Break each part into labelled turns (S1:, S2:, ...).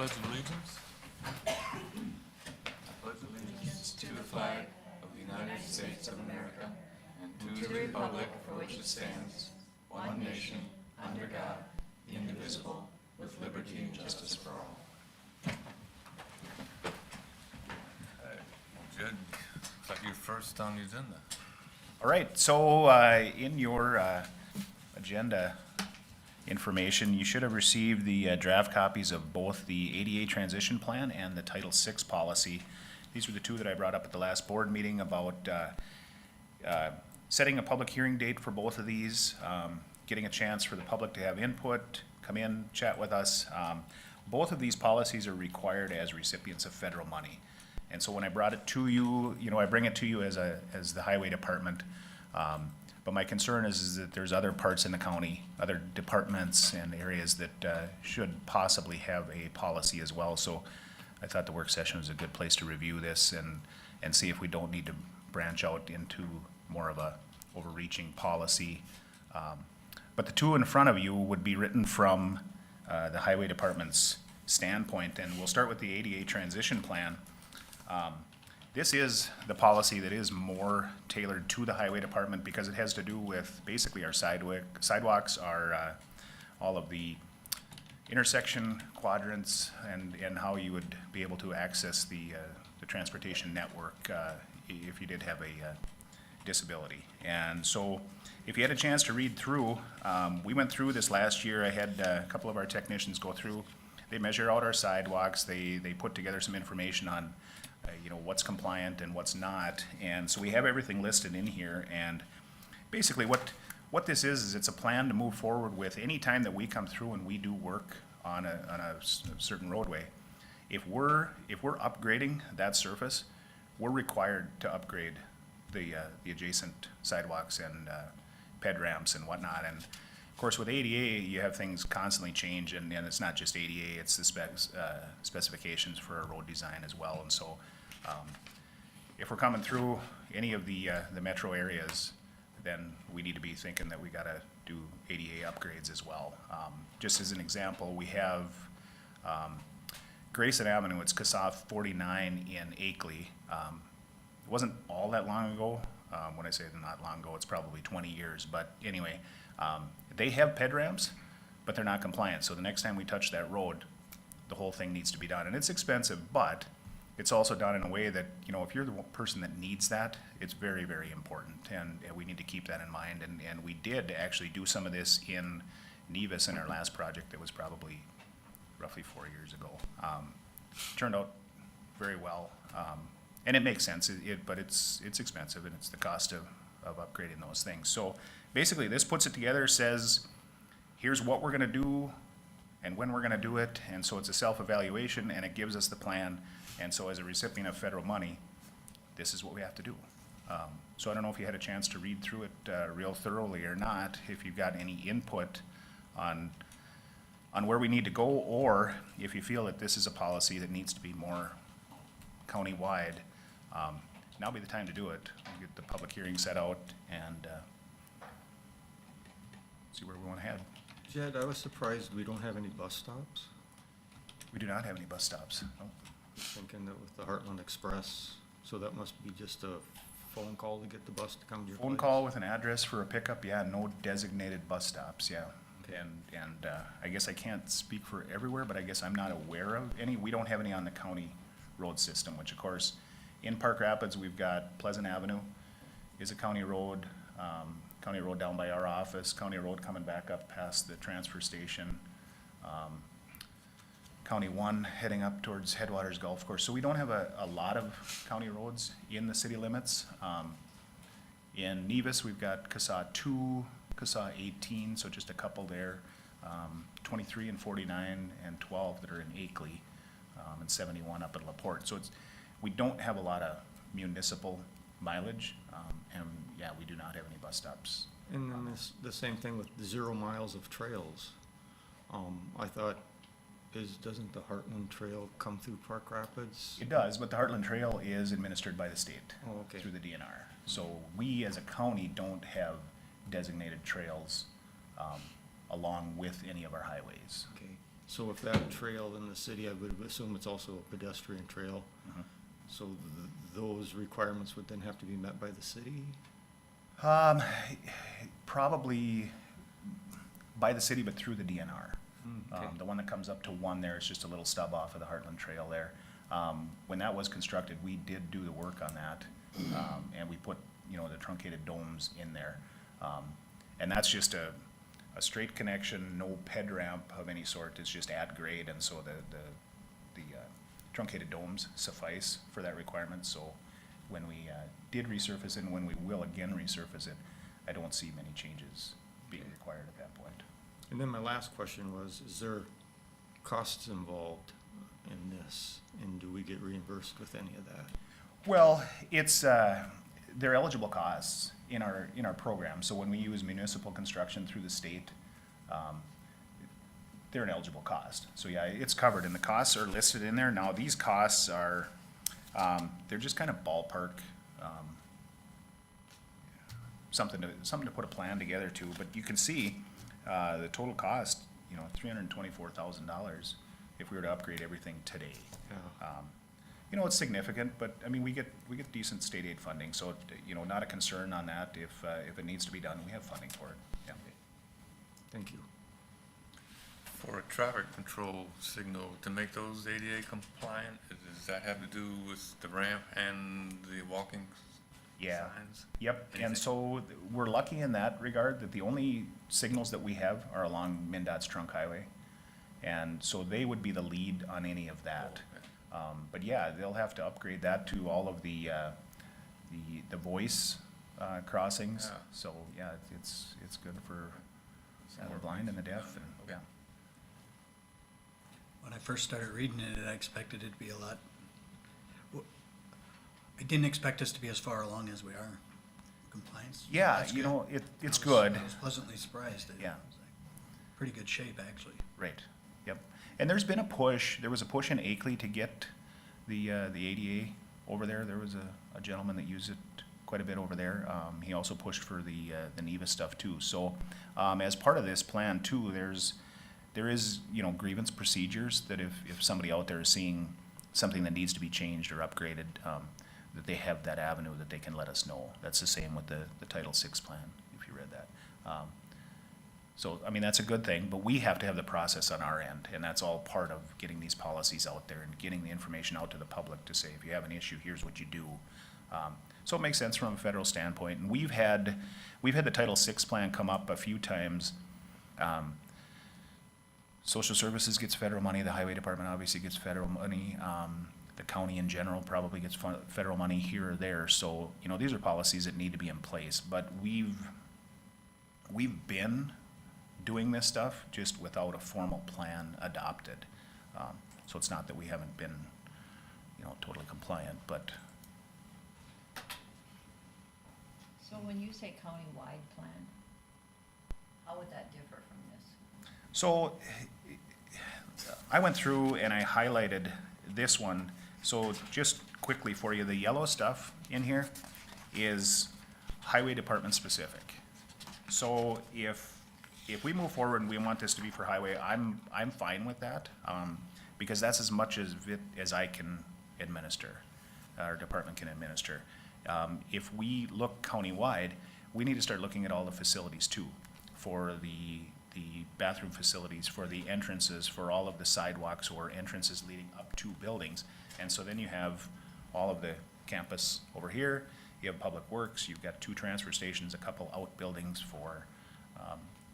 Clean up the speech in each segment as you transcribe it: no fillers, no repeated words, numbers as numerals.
S1: pledge allegiance. I pledge allegiance to the flag of the United States of America and to the republic for which it stands, one nation, under God, indivisible, with liberty and justice for all. Judd, got you first on the agenda.
S2: All right, so in your agenda information, you should have received the draft copies of both the ADA transition plan and the Title VI policy. These were the two that I brought up at the last board meeting about setting a public hearing date for both of these, getting a chance for the public to have input, come in, chat with us. Both of these policies are required as recipients of federal money. And so when I brought it to you, I bring it to you as the highway department. But my concern is that there's other parts in the county, other departments and areas that should possibly have a policy as well. So I thought the work session was a good place to review this and see if we don't need to branch out into more of a overreaching policy. But the two in front of you would be written from the highway department's standpoint, and we'll start with the ADA transition plan. This is the policy that is more tailored to the highway department because it has to do with basically our sidewalks, our all of the intersection quadrants, and how you would be able to access the transportation network if you did have a disability. And so if you had a chance to read through, we went through this last year. I had a couple of our technicians go through. They measure out our sidewalks. They put together some information on what's compliant and what's not. And so we have everything listed in here. And basically what this is it's a plan to move forward with any time that we come through and we do work on a certain roadway. If we're upgrading that surface, we're required to upgrade the adjacent sidewalks and ped ramps and whatnot. And of course, with ADA, you have things constantly change, and it's not just ADA, it's the specifications for a road design as well. And so if we're coming through any of the metro areas, then we need to be thinking that we gotta do ADA upgrades as well. Just as an example, we have Grayson Avenue, it's CASA 49 in Akeley. It wasn't all that long ago. When I say not long ago, it's probably 20 years, but anyway, they have ped ramps, but they're not compliant. So the next time we touch that road, the whole thing needs to be done. And it's expensive, but it's also done in a way that, if you're the person that needs that, it's very, very important. And we need to keep that in mind. And we did actually do some of this in Nevis in our last project that was probably roughly 4 years ago. Turned out very well. And it makes sense, but it's expensive, and it's the cost of upgrading those things. So basically, this puts it together, says, here's what we're gonna do and when we're gonna do it, and so it's a self-evaluation, and it gives us the plan. And so as a recipient of federal money, this is what we have to do. So I don't know if you had a chance to read through it real thoroughly or not, if you've got any input on where we need to go, or if you feel that this is a policy that needs to be more county-wide. Now would be the time to do it. We'll get the public hearing set out and see where we want to head.
S3: Jed, I was surprised we don't have any bus stops.
S2: We do not have any bus stops. No.
S3: Thinking that with the Heartland Express, so that must be just a phone call to get the bus to come to your place?
S2: Phone call with an address for a pickup, yeah, no designated bus stops, yeah.
S3: Okay.
S2: And I guess I can't speak for everywhere, but I guess I'm not aware of any. We don't have any on the county road system, which of course, in Park Rapids, we've got Pleasant Avenue is a county road down by our office, county road coming back up past the transfer station, County 1 heading up towards Headwaters Golf Course. So we don't have a lot of county roads in the city limits. In Nevis, we've got CASA 2, CASA 18, so just a couple there, 23 and 49 and 12 that are in Akeley, and 71 up at LaPorte. So we don't have a lot of municipal mileage, and yeah, we do not have any bus stops.
S3: And then the same thing with the 0 miles of trails. I thought, doesn't the Heartland Trail come through Park Rapids?
S2: It does, but the Heartland Trail is administered by the state through the DNR. So we as a county don't have designated trails along with any of our highways.
S3: Okay. So if that trail in the city, I would assume it's also a pedestrian trail.
S2: Mhm.
S3: So those requirements would then have to be met by the city?
S2: Probably by the city, but through the DNR.
S3: Okay.
S2: The one that comes up to one there is just a little stub off of the Heartland Trail there. When that was constructed, we did do the work on that, and we put, you know, the truncated domes in there. And that's just a straight connection, no ped ramp of any sort, it's just at grade, and so the truncated domes suffice for that requirement. So when we did resurface it, and when we will again resurface it, I don't see many changes being required at that point.
S3: And then my last question was, is there costs involved in this? And do we get reimbursed with any of that?
S2: Well, it's, they're eligible costs in our program. So when we use municipal construction through the state, they're an eligible cost. So yeah, it's covered, and the costs are listed in there. Now, these costs are, they're just kind of ballpark, something to put a plan together to. But you can see, the total cost, you know, $324,000 if we were to upgrade everything today.
S3: Yeah.
S2: You know, it's significant, but I mean, we get decent state aid funding, so, you know, not a concern on that. If it needs to be done, we have funding for it, yeah.
S3: Thank you.
S1: For a traffic control signal, to make those ADA compliant, does that have to do with the ramp and the walking
S2: Yeah.
S1: signs?
S2: Yep, and
S1: Anything?
S2: so we're lucky in that regard that the only signals that we have are along MnDOT's trunk highway. And so they would be the lead on any of that. But yeah, they'll have to upgrade that to all of the voice crossings.
S1: Yeah.
S2: So yeah, it's good for the blind and the deaf, and
S1: Okay.
S2: yeah.
S4: When I first started reading it, I expected it to be a lot, I didn't expect us to be as far along as we are in compliance.
S2: Yeah,
S4: That's
S2: you
S4: good.
S2: know, it's
S4: I
S2: good.
S4: was pleasantly surprised. It
S2: Yeah.
S4: was like pretty good shape, actually.
S2: Right, yep. And there was a push in Akeley to get the ADA over there. There was a gentleman that used it quite a bit over there. He also pushed for the NEVA stuff too. So, as part of this plan too, there is, you know, grievance procedures that if somebody out there is seeing something that needs to be changed or upgraded, that they have that avenue that they can let us know. That's the same with the Title VI plan, if you read that. So, I mean, that's a good thing, but we have to have the process on our end, and that's all part of getting these policies out there and getting the information out to the public to say, if you have an issue, here's what you do. So it makes sense from a federal standpoint, and we've had the Title VI plan come up a few times. Social Services gets federal money, the Highway Department obviously gets federal money, the county in general probably gets federal money here or there, so, you know, these are policies that need to be in place, but we've been doing this stuff just without a formal plan adopted. So it's not that we haven't been, you know, totally compliant, but
S5: So when you say county-wide plan, how would that differ from this?
S2: so I went through and I highlighted this one. So just quickly for you, the yellow stuff in here is highway department specific. So if we move forward and we want this to be for highway, I'm fine with that, because that's as much as I can administer, our department can administer. If we look countywide, we need to start looking at all the facilities too, for the bathroom facilities, for the entrances, for all of the sidewalks or entrances leading up to buildings. And so then you have all of the campus over here, you have Public Works, you've got 2 transfer stations, a couple outbuildings for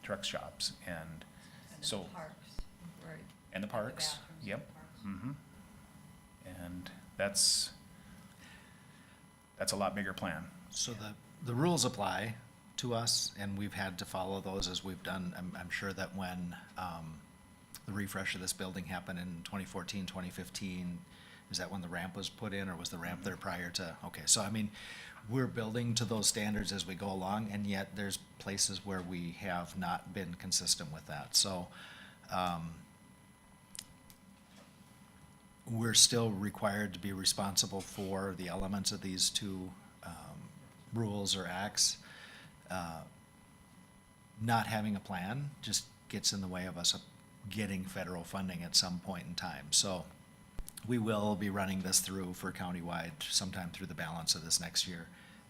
S2: truck shops, and
S5: And
S2: so,
S5: the parks, right?
S2: and the parks,
S5: bathrooms and
S2: yep.
S5: parks.
S2: And that's a lot bigger plan.
S6: So the rules apply to us, and we've had to follow those as we've done. I'm sure that when the refresh of this building happened in 2014, 2015, is that when the ramp was put in, or was the ramp there prior to? Okay, so I mean, we're building to those standards as we go along, and yet there's places where we have not been consistent with that. So we're still required to be responsible for the elements of these 2 rules or acts. Not having a plan just gets in the way of us getting federal funding at some point in time. So we will be running this through for countywide sometime through the balance of this next year.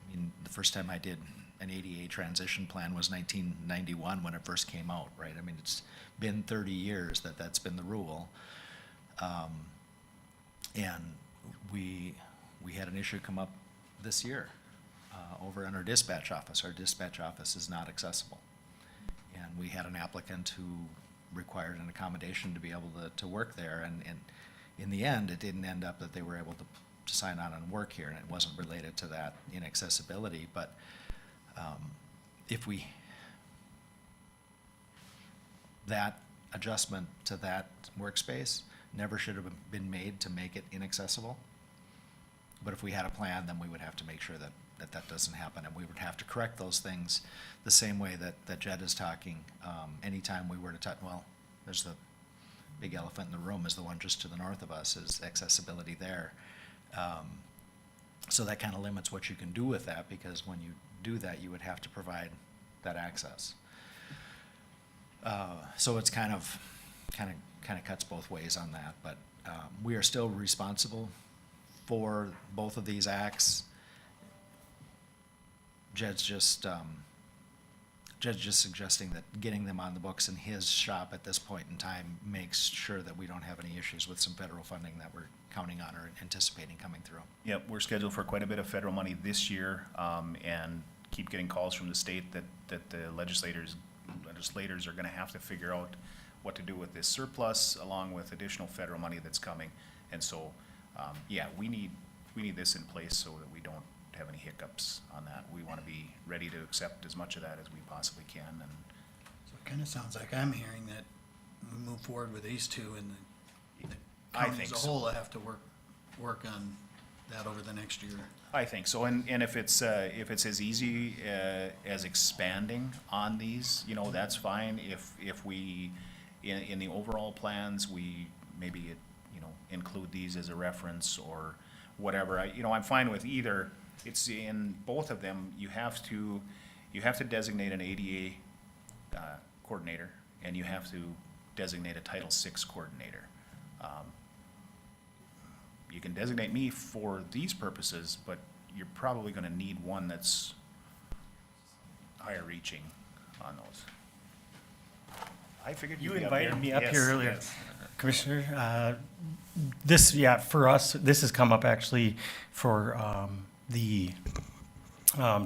S6: I mean, the first time I did an ADA transition plan was 1991 when it first came out, right? I mean, it's been 30 years that that's been the rule. And we had an issue come up this year over in our dispatch office. Our dispatch office is not accessible. And we had an applicant who required an accommodation to be able to work there. And in the end, it didn't end up that they were able to sign on and work here, and it wasn't related to that inaccessibility. But if that adjustment to that workspace never should have been made to make it inaccessible. But if we had a plan, then we would have to make sure that that doesn't happen, and we would have to correct those things the same way that Jed is talking. Anytime we were to touch, well, there's the big elephant in the room is the one just to the north of us, is accessibility there. So that kind of limits what you can do with that, because when you do that, you would have to provide that access. So it's kind of cuts both ways on that, but we are still responsible for both of these acts. Jed's just suggesting that getting them on the books in his shop at this point in time makes sure that we don't have any issues with some federal funding that we're counting on or anticipating coming through.
S2: Yep, we're scheduled for quite a bit of federal money this year, and keep getting calls from the state that the legislators are gonna have to figure out what to do with this surplus, along with additional federal money that's coming. And so, yeah, we need this in place so that we don't have any hiccups on that. We wanna be ready to accept as much of that as we possibly can, and
S4: So it kind of sounds like I'm hearing that we move forward with these two, and the
S2: I
S4: county
S2: think
S4: as a
S2: so.
S4: whole will have to work on that over the next year.
S2: I think so, and if it's as easy as expanding on these, that's fine. If we, in the overall plans, we maybe, include these as a reference or whatever. I'm fine with either. It's in both of them, you have to designate an ADA coordinator, and you have to designate a Title VI coordinator. You can designate me for these purposes, but you're probably gonna need one that's higher reaching on those. I figured
S7: You
S2: you'd be up
S7: invited
S2: here.
S7: me up
S2: Yes,
S7: here earlier,
S2: yes.
S7: Commissioner. For us, this has come up actually for the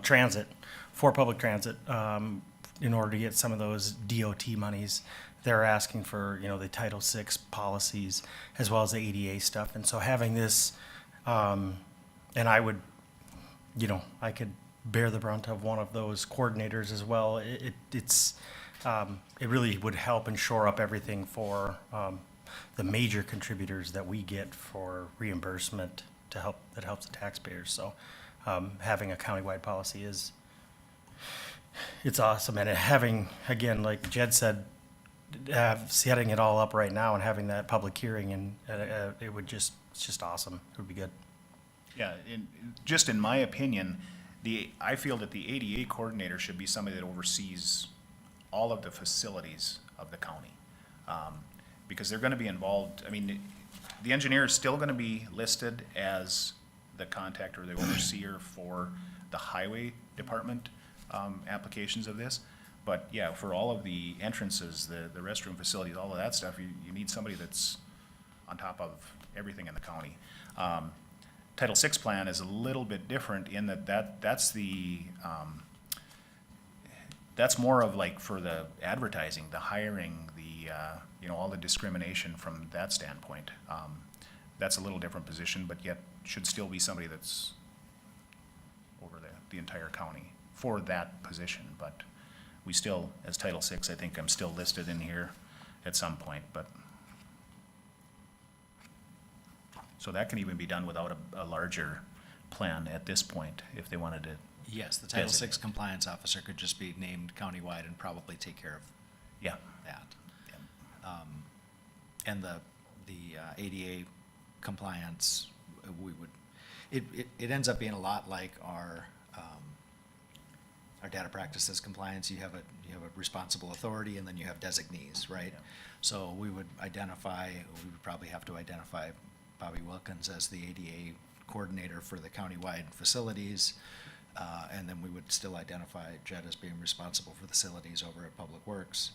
S7: transit, for public transit, in order to get some of those DOT monies. They're asking for, the Title VI policies as well as the ADA stuff. And so having this, and I would, I could bear the brunt of one of those coordinators as well. It really would help and shore up everything for the major contributors that we get for reimbursement that helps the taxpayers. So having a countywide policy it's awesome. And having, again, like Jed said, setting it all up right now and having that public hearing, and it's just awesome. It would be good.
S2: Yeah, just in my opinion, I feel that the ADA coordinator should be somebody that oversees all of the facilities of the county. Because they're gonna be involved, the engineer is still gonna be listed as the contact or the overseer for the highway department, applications of this. But yeah, for all of the entrances, the restroom facilities, all of that stuff, you need somebody that's on top of everything in the county. Title VI plan is a little bit different in that's more of like for the advertising, the hiring, all the discrimination from that standpoint. That's a little different position, but yet should still be somebody that's over the entire county for that position. But we still, as Title VI, I think I'm still listed in here at some point, but. So that can even be done without a larger plan at this point, if they wanted to.
S6: Yes, the Title VI
S2: Designate.
S6: compliance officer could just be named countywide and probably take care of
S2: Yeah.
S6: that. And the ADA compliance, it ends up being a lot like our our data practices compliance, you have a responsible authority, and then you have designees, right?
S2: Yeah.
S6: So we would probably have to identify Bobby Wilkins as the ADA coordinator for the countywide facilities. And then we would still identify Jed as being responsible for facilities over at Public Works,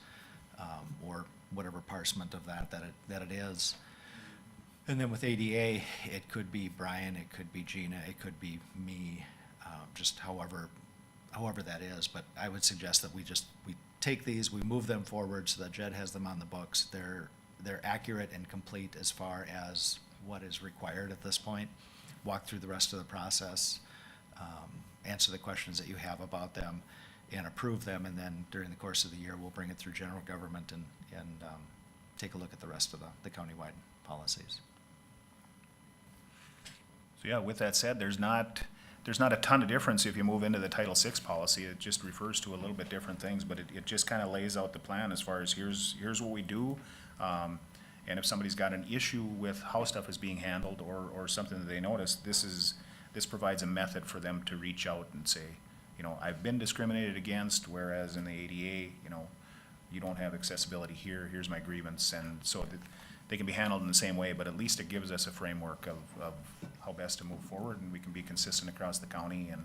S6: or whatever parsement of that it is. And then with ADA, it could be Brian, it could be Gina, it could be me, just however that is. But I would suggest that we take these, we move them forward so that Jed has them on the books. They're accurate and complete as far as what is required at this point. Walk through the rest of the process, answer the questions that you have about them, and approve them. And then during the course of the year, we'll bring it through general government and take a look at the rest of the countywide policies.
S2: So yeah, with that said, there's not a ton of difference if you move into the Title VI policy. It just refers to a little bit different things, but it just kind of lays out the plan as far as here's what we do. And if somebody's got an issue with how stuff is being handled or something that they notice, this provides a method for them to reach out and say, you know, I've been discriminated against, whereas in the ADA, you know, you don't have accessibility here, here's my grievance. And so that they can be handled in the same way, but at least it gives us a framework of how best to move forward, and we can be consistent across the county and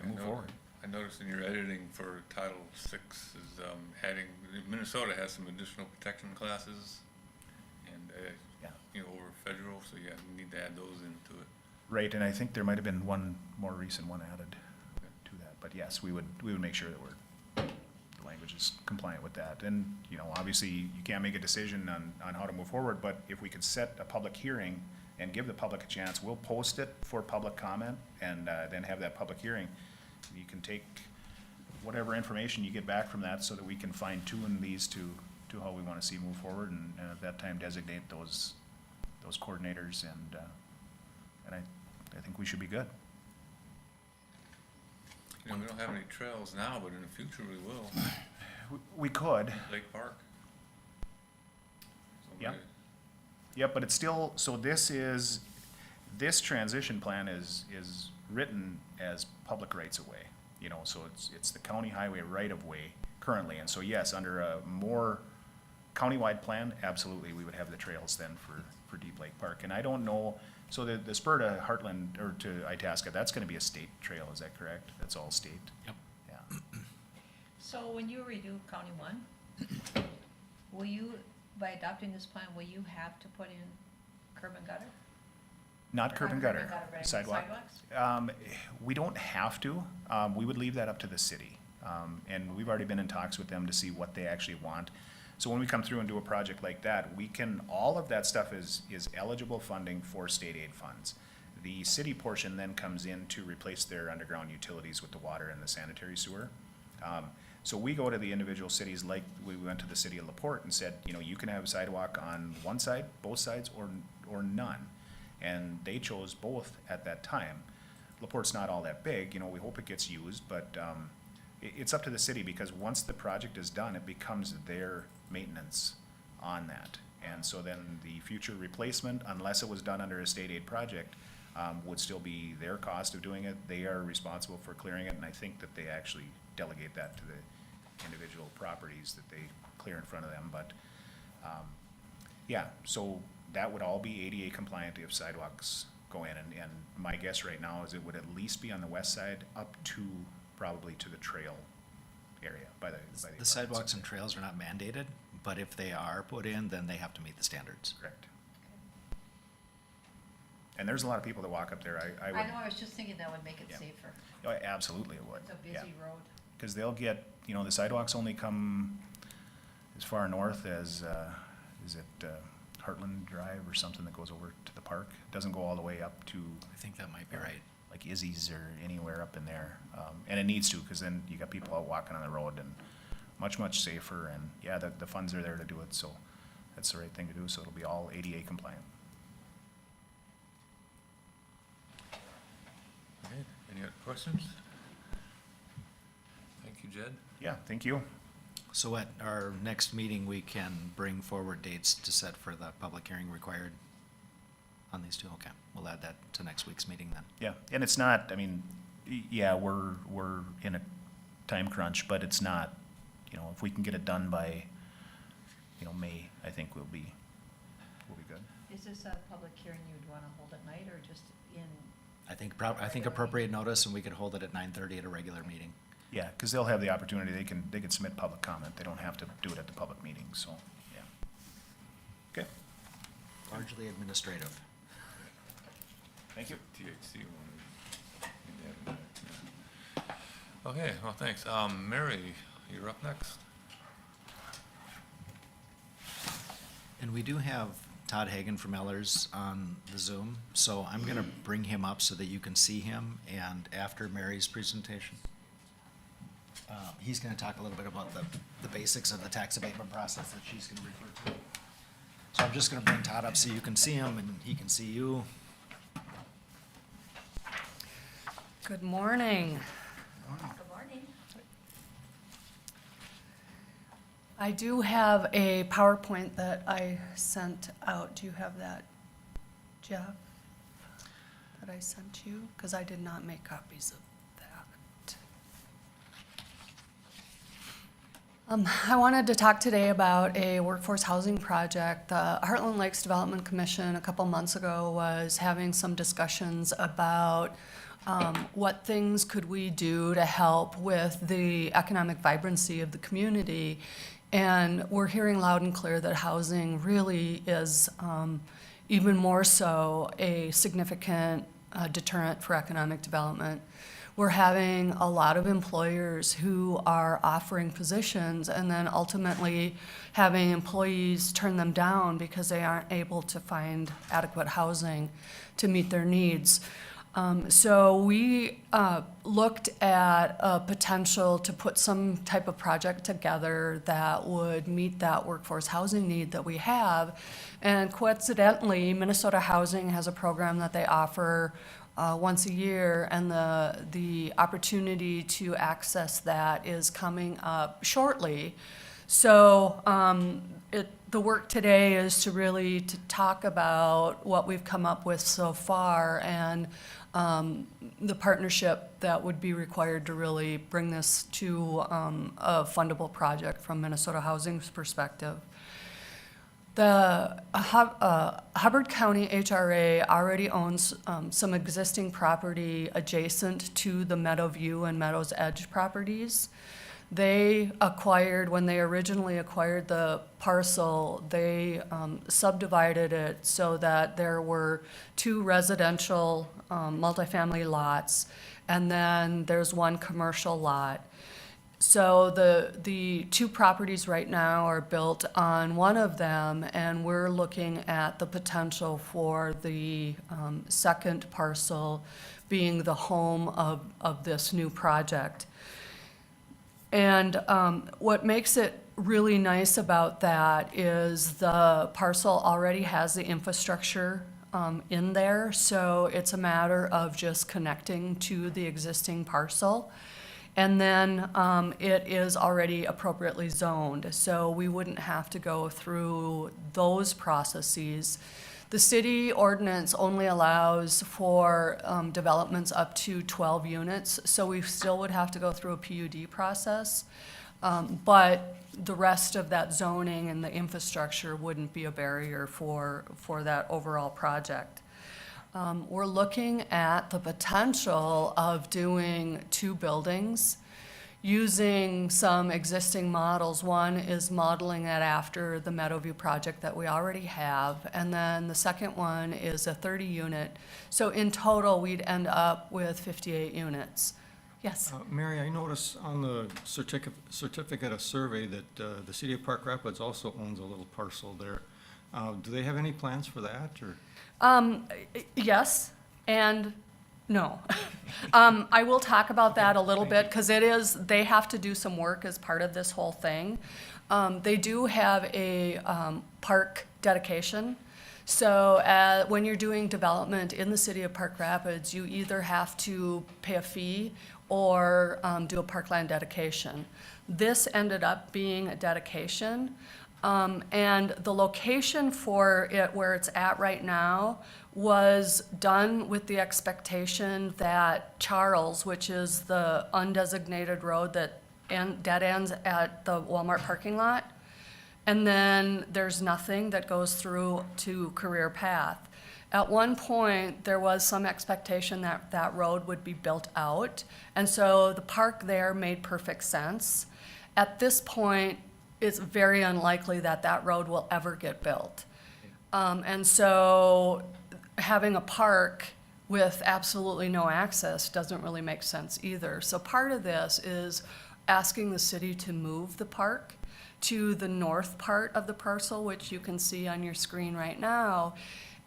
S2: move forward.
S1: I noticed in your editing for Title VI is adding, Minnesota has some additional protection classes, and,
S2: Yeah.
S1: you know, over federal, so yeah, you need to add those into it.
S2: Right, and I think there might have been one more recent one added to that, but yes, we would make sure that the language is compliant with that. And, you know, obviously, you can't make a decision on how to move forward, but if we could set a public hearing and give the public a chance, we'll post it for public comment and then have that public hearing. You can take whatever information you get back from that so that we can fine tune these to how we want to see move forward, and at that time designate those coordinators, and I think we should be good.
S1: You know, we don't have any trails now, but in the future we will.
S2: We could.
S1: Lake Park.
S2: Yeah.
S1: Somebody-
S2: Yep, but it's still, so this transition plan is written as public rights of way, you know, so it's the county highway right of way currently. And so yes, under a more countywide plan, absolutely, we would have the trails then for Deep Lake Park. And I don't know, so the spur to Heartland, or to Itasca, that's gonna be a state trail, is that correct? That's all state?
S6: Yep.
S2: Yeah.
S5: So when you redo County One, will you, by adopting this plan, will you have to put in curb and gutter?
S2: Not
S5: Or
S2: curb and
S5: not
S2: gutter,
S5: but I mean
S2: sidewalk.
S5: sidewalks?
S2: We don't have to. We would leave that up to the city. And we've already been in talks with them to see what they actually want. So when we come through and do a project like that, all of that stuff is eligible funding for state aid funds. The city portion then comes in to replace their underground utilities with the water and the sanitary sewer. So we go to the individual cities, like we went to the city of LaPorte and said, you know, you can have a sidewalk on one side, both sides, or none. And they chose both at that time. LaPorte's not all that big, you know, we hope it gets used, but it's up to the city, because once the project is done, it becomes their maintenance on that. And so then the future replacement, unless it was done under a state aid project, would still be their cost of doing it. They are responsible for clearing it, and I think that they actually delegate that to the individual properties that they clear in front of them. But, yeah, so that would all be ADA compliant if sidewalks go in. And my guess right now is it would at least be on the west side up to, probably to the trail area by the
S6: The sidewalks and trails are not mandated, but if they are put in, then they have to meet the standards.
S2: Correct. And there's a lot of people that walk up there. I would.
S5: I know, I was just thinking that would make it
S2: Yeah.
S5: safer.
S2: Oh, absolutely it would.
S5: It's a
S2: Yeah.
S5: busy road.
S2: Because they'll get, you know, the sidewalks only come as far north as, is it Heartland Drive or something that goes over to the park? It doesn't go all the way up to
S6: I think that might be right.
S2: like Izzy's or anywhere up in there. And it needs to, because then you got people out walking on the road, and much safer. And yeah, the funds are there to do it, so that's the right thing to do. So it'll be all ADA compliant.
S1: Okay, any other questions? Thank you, Jed.
S2: Yeah, thank you.
S6: So at our next meeting, we can bring forward dates to set for the public hearing required on these two? Okay, we'll add that to next week's meeting then.
S2: Yeah, and it's not, I mean, Yeah, we're in a time crunch, but it's not, if we can get it done by, May, I think we'll be good.
S5: Is this a public hearing you'd wanna hold at night or just in?
S6: I think appropriate notice, and we could hold it at 9:30 at a regular meeting.
S2: Yeah, because they'll have the opportunity, they can submit public comment, they don't have to do it at the public meeting, so, yeah. Okay,
S6: Largely administrative.
S2: thank you.
S1: THC one. Okay, well, thanks. Mary, you're up next.
S6: And we do have Todd Hagan from Ellers on the Zoom, so I'm gonna bring him up so that you can see him, and after Mary's presentation, he's gonna talk a little bit about the basics of the tax abatement process that she's gonna refer to. So I'm just gonna bring Todd up so you can see him and he can see you.
S8: Good morning.
S5: Good morning.
S8: I do have a PowerPoint that I sent out. Do you have that, Jeff? That I sent you? Because I did not make copies of that. I wanted to talk today about a workforce housing project. The Heartland Lakes Development Commission a couple months ago was having some discussions about what things could we do to help with the economic vibrancy of the community. And we're hearing loud and clear that housing really is even more so a significant deterrent for economic development. We're having a lot of employers who are offering positions and then ultimately having employees turn them down because they aren't able to find adequate housing to meet their needs. So we looked at a potential to put some type of project together that would meet that workforce housing need that we have. And coincidentally, Minnesota Housing has a program that they offer once a year, and the opportunity to access that is coming up shortly. So the work today is to really to talk about what we've come up with so far and the partnership that would be required to really bring this to a fundable project from Minnesota Housing's perspective. The Hubbard County HRA already owns some existing property adjacent to the Meadowview and Meadows Edge properties. They acquired, when they originally acquired the parcel, they subdivided it so that there were 2 residential multifamily lots, and then there's 1 commercial lot. So the 2 properties right now are built on one of them, and we're looking at the potential for the second parcel being the home of this new project. And what makes it really nice about that is the parcel already has the infrastructure in there, so it's a matter of just connecting to the existing parcel. And then it is already appropriately zoned, so we wouldn't have to go through those processes. The city ordinance only allows for developments up to 12 units, so we still would have to go through a PUD process. But the rest of that zoning and the infrastructure wouldn't be a barrier for that overall project. We're looking at the potential of doing 2 buildings using some existing models. One is modeling it after the Meadowview project that we already have, and then the second one is a 30-unit. So in total, we'd end up with 58 units. Yes?
S3: Mary, I noticed on the certificate of survey that the city of Park Rapids also owns a little parcel there. Do they have any plans for that, or?
S8: Yes and no. I will talk about that a little bit, because they have to do some work as part of this whole thing. They do have a park dedication. So when you're doing development in the city of Park Rapids, you either have to pay a fee or do a parkland dedication. This ended up being a dedication. And the location for it, where it's at right now, was done with the expectation that Charles, which is the undesignated road that dead ends at the Walmart parking lot, and then there's nothing that goes through to Career Path. At one point, there was some expectation that that road would be built out, and so the park there made perfect sense. At this point, it's very unlikely that that road will ever get built. And so having a park with absolutely no access doesn't really make sense either. So part of this is asking the city to move the park to the north part of the parcel, which you can see on your screen right now.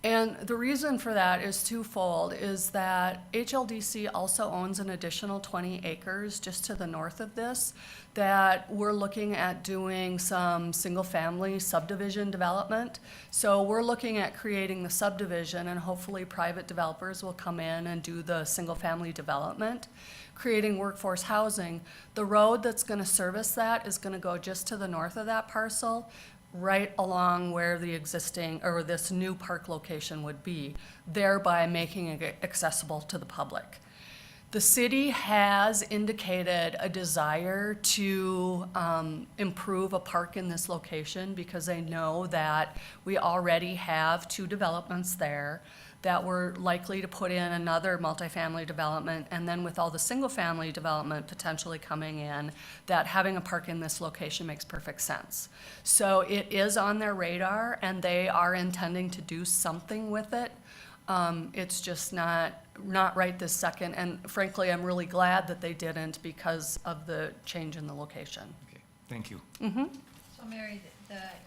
S8: And the reason for that is twofold, is that HLDC also owns an additional 20 acres just to the north of this that we're looking at doing some single-family subdivision development. So we're looking at creating the subdivision, and hopefully private developers will come in and do the single-family development, creating workforce housing. The road that's going to service that is going to go just to the north of that parcel, right along where the existing, or this new park location would be, thereby making it accessible to the public. The city has indicated a desire to improve a park in this location because they know that we already have 2 developments there, that we're likely to put in another multifamily development, and then with all the single-family development potentially coming in, that having a park in this location makes perfect sense. So it is on their radar, and they are intending to do something with it. It's just not right this second, and frankly, I'm really glad that they didn't because of the change in the location.
S3: Okay, thank you.
S5: So Mary,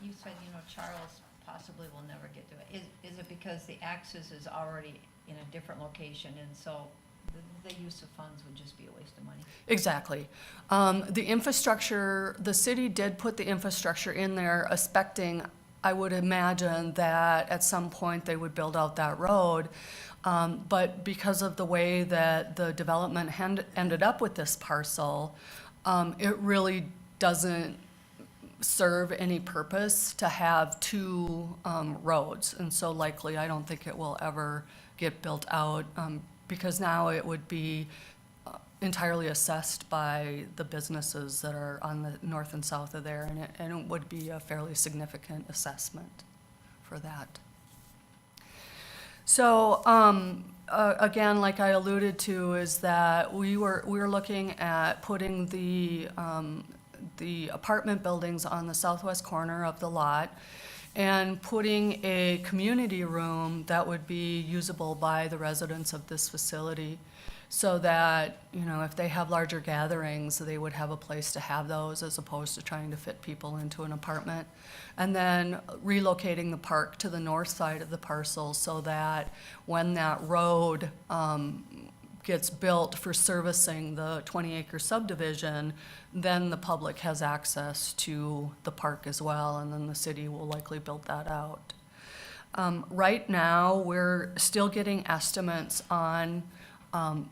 S5: you said, Charles possibly will never get to it. Is it because the access is already in a different location, and so the use of funds would just be a waste of money?
S8: Exactly. The infrastructure, the city did put the infrastructure in there, expecting, I would imagine, that at some point they would build out that road. But because of the way that the development ended up with this parcel, it really doesn't serve any purpose to have 2 roads. And so likely, I don't think it will ever get built out, because now it would be entirely assessed by the businesses that are on the north and south of there, and it would be a fairly significant assessment for that. So, again, like I alluded to, is that we were looking at putting the apartment buildings on the southwest corner of the lot and putting a community room that would be usable by the residents of this facility, so that, if they have larger gatherings, they would have a place to have those as opposed to trying to fit people into an apartment. And then relocating the park to the north side of the parcel so that when that road gets built for servicing the 20-acre subdivision, then the public has access to the park as well, and then the city will likely build that out. Right now, we're still getting estimates on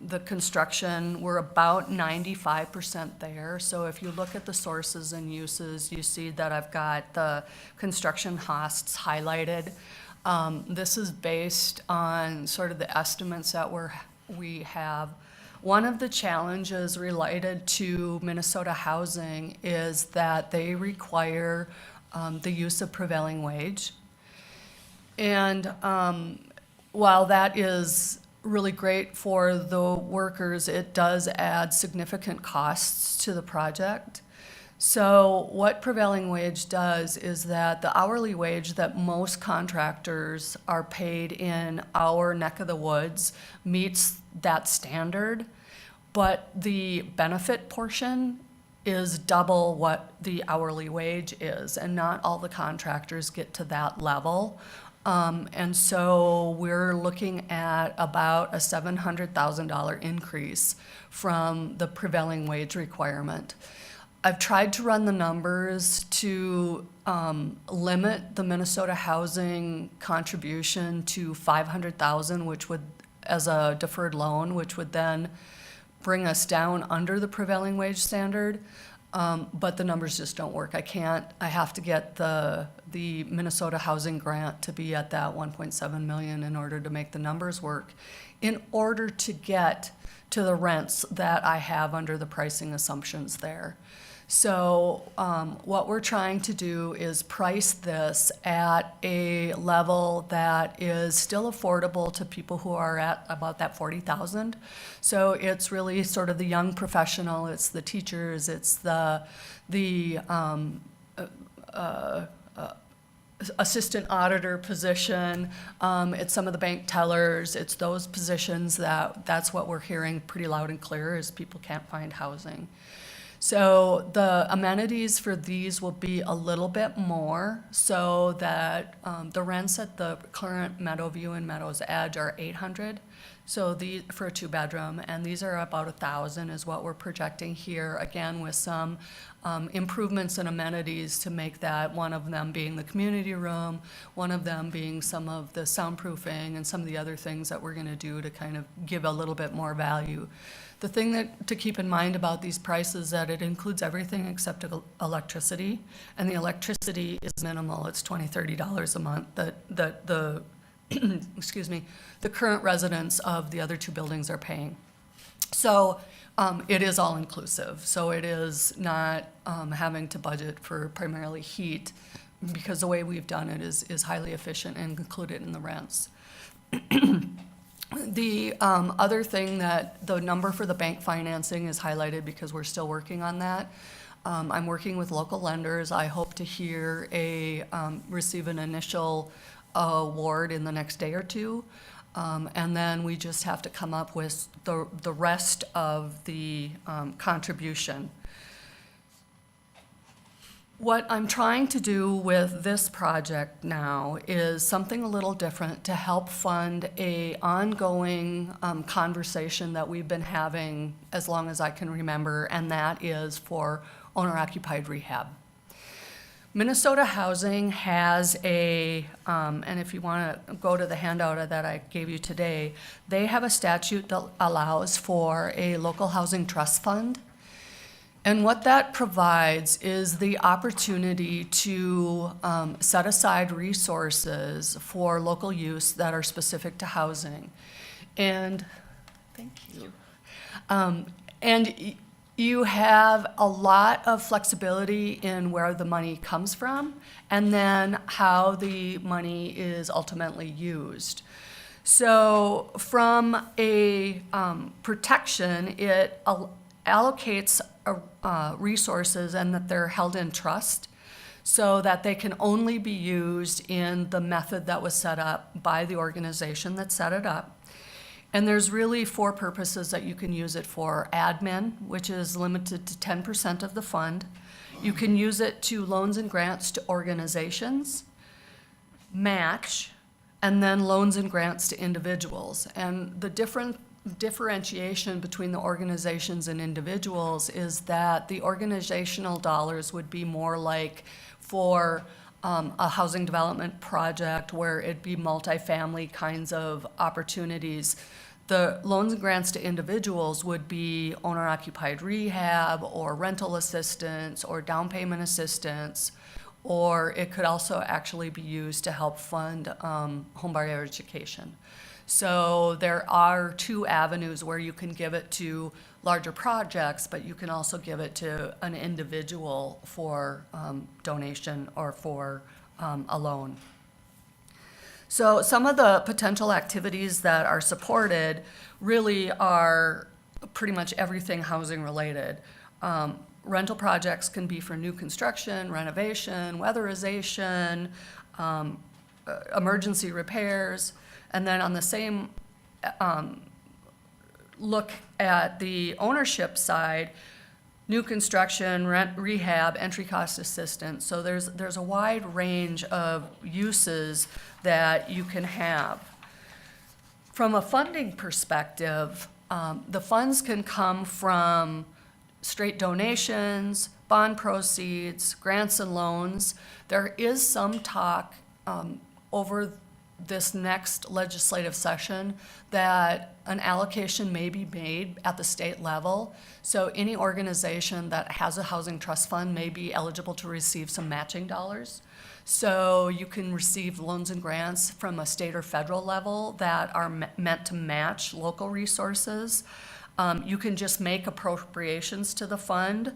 S8: the construction. We're about 95% there. So if you look at the sources and uses, you see that I've got the construction costs highlighted. This is based on sort of the estimates that we have. One of the challenges related to Minnesota housing is that they require the use of prevailing wage. And while that is really great for the workers, it does add significant costs to the project. So what prevailing wage does is that the hourly wage that most contractors are paid in our neck of the woods meets that standard, but the benefit portion is double what the hourly wage is, and not all the contractors get to that level. And so we're looking at about a $700,000 increase from the prevailing wage requirement. I've tried to run the numbers to limit the Minnesota housing contribution to $500,000, which would, as a deferred loan, which would then bring us down under the prevailing wage standard. But the numbers just don't work. I have to get the Minnesota Housing Grant to be at that 1.7 million in order to make the numbers work, in order to get to the rents that I have under the pricing assumptions there. So what we're trying to do is price this at a level that is still affordable to people who are at about that 40,000. So it's really sort of the young professional, it's the teachers, it's the assistant auditor position, it's some of the bank tellers, it's those positions that's what we're hearing pretty loud and clear is people can't find housing. So the amenities for these will be a little bit more, so that the rents at the current Meadowview and Meadows Edge are 800. So for a 2-bedroom, and these are about 1,000 is what we're projecting here, again with some improvements and amenities to make that, one of them being the community room, one of them being some of the soundproofing and some of the other things that we're gonna do to kind of give a little bit more value. The thing to keep in mind about these prices is that it includes everything except electricity, and the electricity is minimal. It's $20, $30 a month that the excuse me, the current residents of the other 2 buildings are paying. So it is all inclusive. So it is not having to budget for primarily heat, because the way we've done it is highly efficient and included in the rents. The other thing that the number for the bank financing is highlighted because we're still working on that. I'm working with local lenders. I hope to receive an initial award in the next day or 2. And then we just have to come up with the rest of the contribution. What I'm trying to do with this project now is something a little different to help fund a ongoing conversation that we've been having as long as I can remember, and that is for owner-occupied rehab. Minnesota Housing has and if you want to go to the handout that I gave you today, they have a statute that allows for a local housing trust fund. And what that provides is the opportunity to set aside resources for local use that are specific to housing. And, thank you. And you have a lot of flexibility in where the money comes from and then how the money is ultimately used. So from a protection, it allocates resources and that they're held in trust so that they can only be used in the method that was set up by the organization that set it up. And there's really 4 purposes that you can use it for. Admin, which is limited to 10% of the fund. You can use it to loans and grants to organizations, match, and then loans and grants to individuals. And the differentiation between the organizations and individuals is that the organizational dollars would be more like for a housing development project where it'd be multifamily kinds of opportunities. The loans and grants to individuals would be owner-occupied rehab or rental assistance or down payment assistance, or it could also actually be used to help fund homebuyer education. So there are 2 avenues where you can give it to larger projects, but you can also give it to an individual for donation or for a loan. So some of the potential activities that are supported really are pretty much everything housing related. Rental projects can be for new construction, renovation, weatherization, emergency repairs. And then on the same look at the ownership side, new construction, rent, rehab, entry cost assistance. So there's a wide range of uses that you can have. From a funding perspective, the funds can come from straight donations, bond proceeds, grants and loans. There is some talk over this next legislative session that an allocation may be made at the state level. So any organization that has a housing trust fund may be eligible to receive some matching dollars. So you can receive loans and grants from a state or federal level that are meant to match local resources. You can just make appropriations to the fund.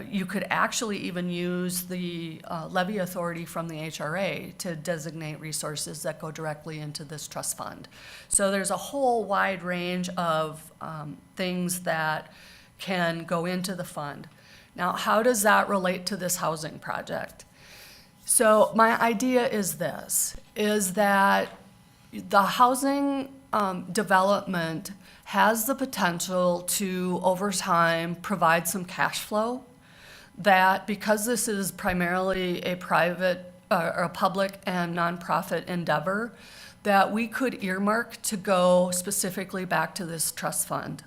S8: You could actually even use the levy authority from the HRA to designate resources that go directly into this trust fund. So there's a whole wide range of things that can go into the fund. Now, how does that relate to this housing project? So my idea is this, is that the housing development has the potential to, over time, provide some cash flow that, because this is primarily a private or a public and nonprofit endeavor, that we could earmark to go specifically back to this trust fund.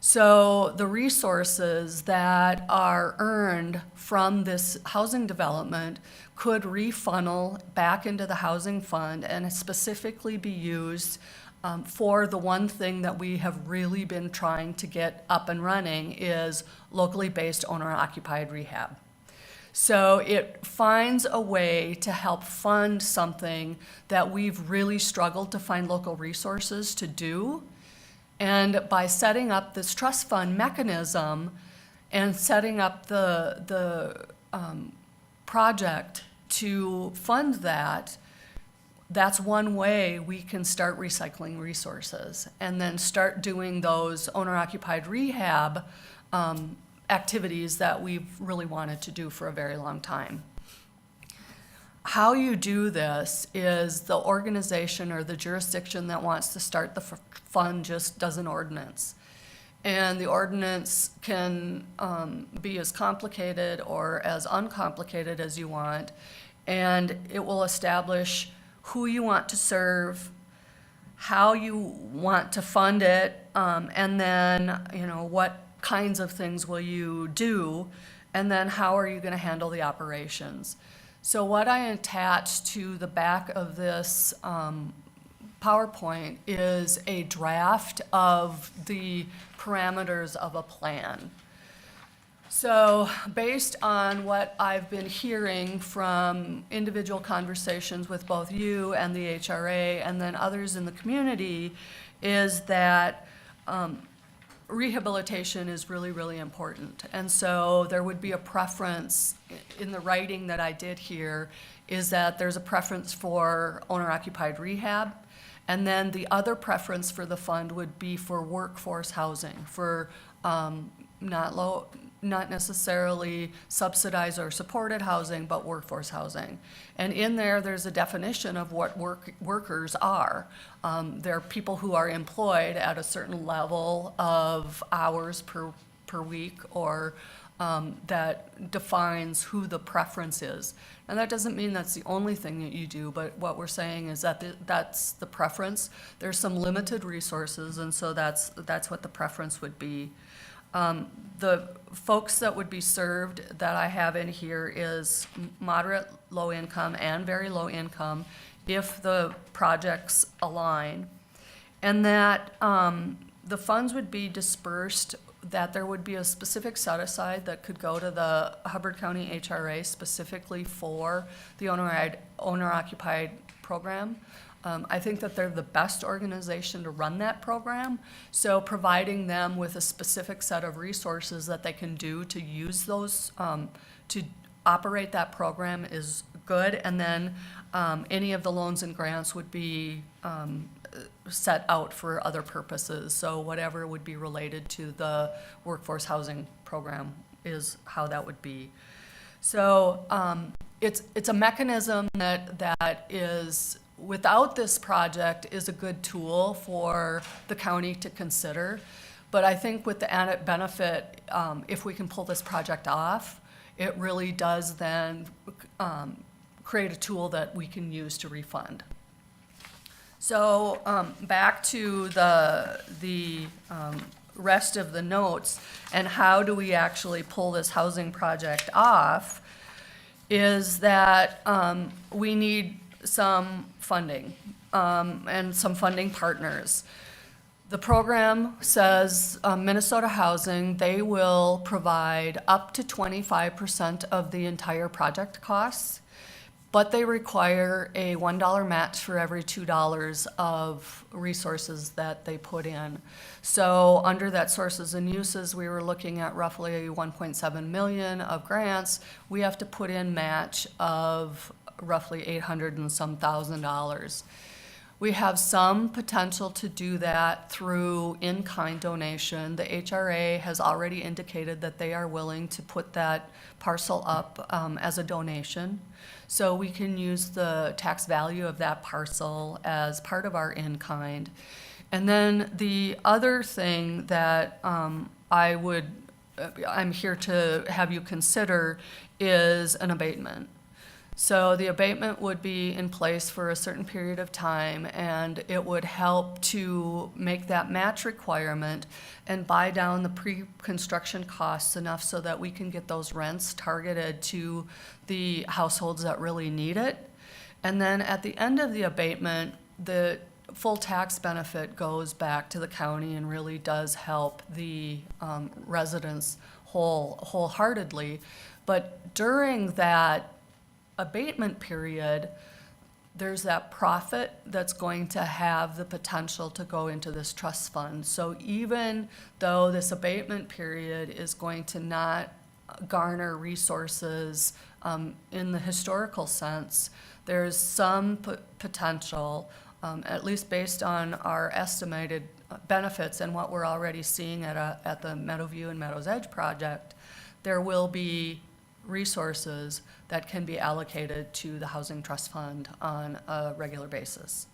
S8: So the resources that are earned from this housing development could refunnel back into the housing fund and specifically be used for the one thing that we have really been trying to get up and running, is locally based owner-occupied rehab. So it finds a way to help fund something that we've really struggled to find local resources to do. And by setting up this trust fund mechanism and setting up the project to fund that, that's one way we can start recycling resources and then start doing those owner-occupied rehab activities that we've really wanted to do for a very long time. How you do this is the organization or the jurisdiction that wants to start the fund just does an ordinance. And the ordinance can be as complicated or as uncomplicated as you want, and it will establish who you want to serve, how you want to fund it, and then, what kinds of things will you do, and then how are you going to handle the operations. So what I attached to the back of this PowerPoint is a draft of the parameters of a plan. So based on what I've been hearing from individual conversations with both you and the HRA and then others in the community, is that rehabilitation is really, really important. And so there would be a preference in the writing that I did here, is that there's a preference for owner-occupied rehab. And then the other preference for the fund would be for workforce housing, for not necessarily subsidized or supported housing, but workforce housing. And in there, there's a definition of what workers are. They're people who are employed at a certain level of hours per week, or that defines who the preference is. And that doesn't mean that's the only thing that you do, but what we're saying is that that's the preference. There's some limited resources, and so that's what the preference would be. The folks that would be served that I have in here is moderate, low income, and very low income, if the projects align. And that the funds would be dispersed, that there would be a specific set aside that could go to the Hubbard County HRA specifically for the owner-occupied program. I think that they're the best organization to run that program. So providing them with a specific set of resources that they can do to use those, to operate that program is good. And then any of the loans and grants would be set out for other purposes. So whatever would be related to the workforce housing program is how that would be. So it's a mechanism that is, without this project, is a good tool for the county to consider. But I think with the added benefit, if we can pull this project off, it really does then create a tool that we can use to refund. So back to the rest of the notes, and how do we actually pull this housing project off, is that we need some funding, and some funding partners. The program says Minnesota Housing, they will provide up to 25% of the entire project costs, but they require a $1 match for every $2 of resources that they put in. So under that sources and uses, we were looking at roughly 1.7 million of grants. We have to put in match of roughly 800 and some thousand dollars. We have some potential to do that through in-kind donation. The HRA has already indicated that they are willing to put that parcel up as a donation. So we can use the tax value of that parcel as part of our in-kind. And then the other thing that I'm here to have you consider is an abatement. So the abatement would be in place for a certain period of time, and it would help to make that match requirement and buy down the pre-construction costs enough so that we can get those rents targeted to the households that really need it. And then at the end of the abatement, the full tax benefit goes back to the county and really does help the residents wholeheartedly. But during that abatement period, there's that profit that's going to have the potential to go into this trust fund. So even though this abatement period is going to not garner resources in the historical sense, there's some potential, at least based on our estimated benefits and what we're already seeing at the Meadowview and Meadows Edge project, there will be resources that can be allocated to the Housing Trust Fund on a regular basis.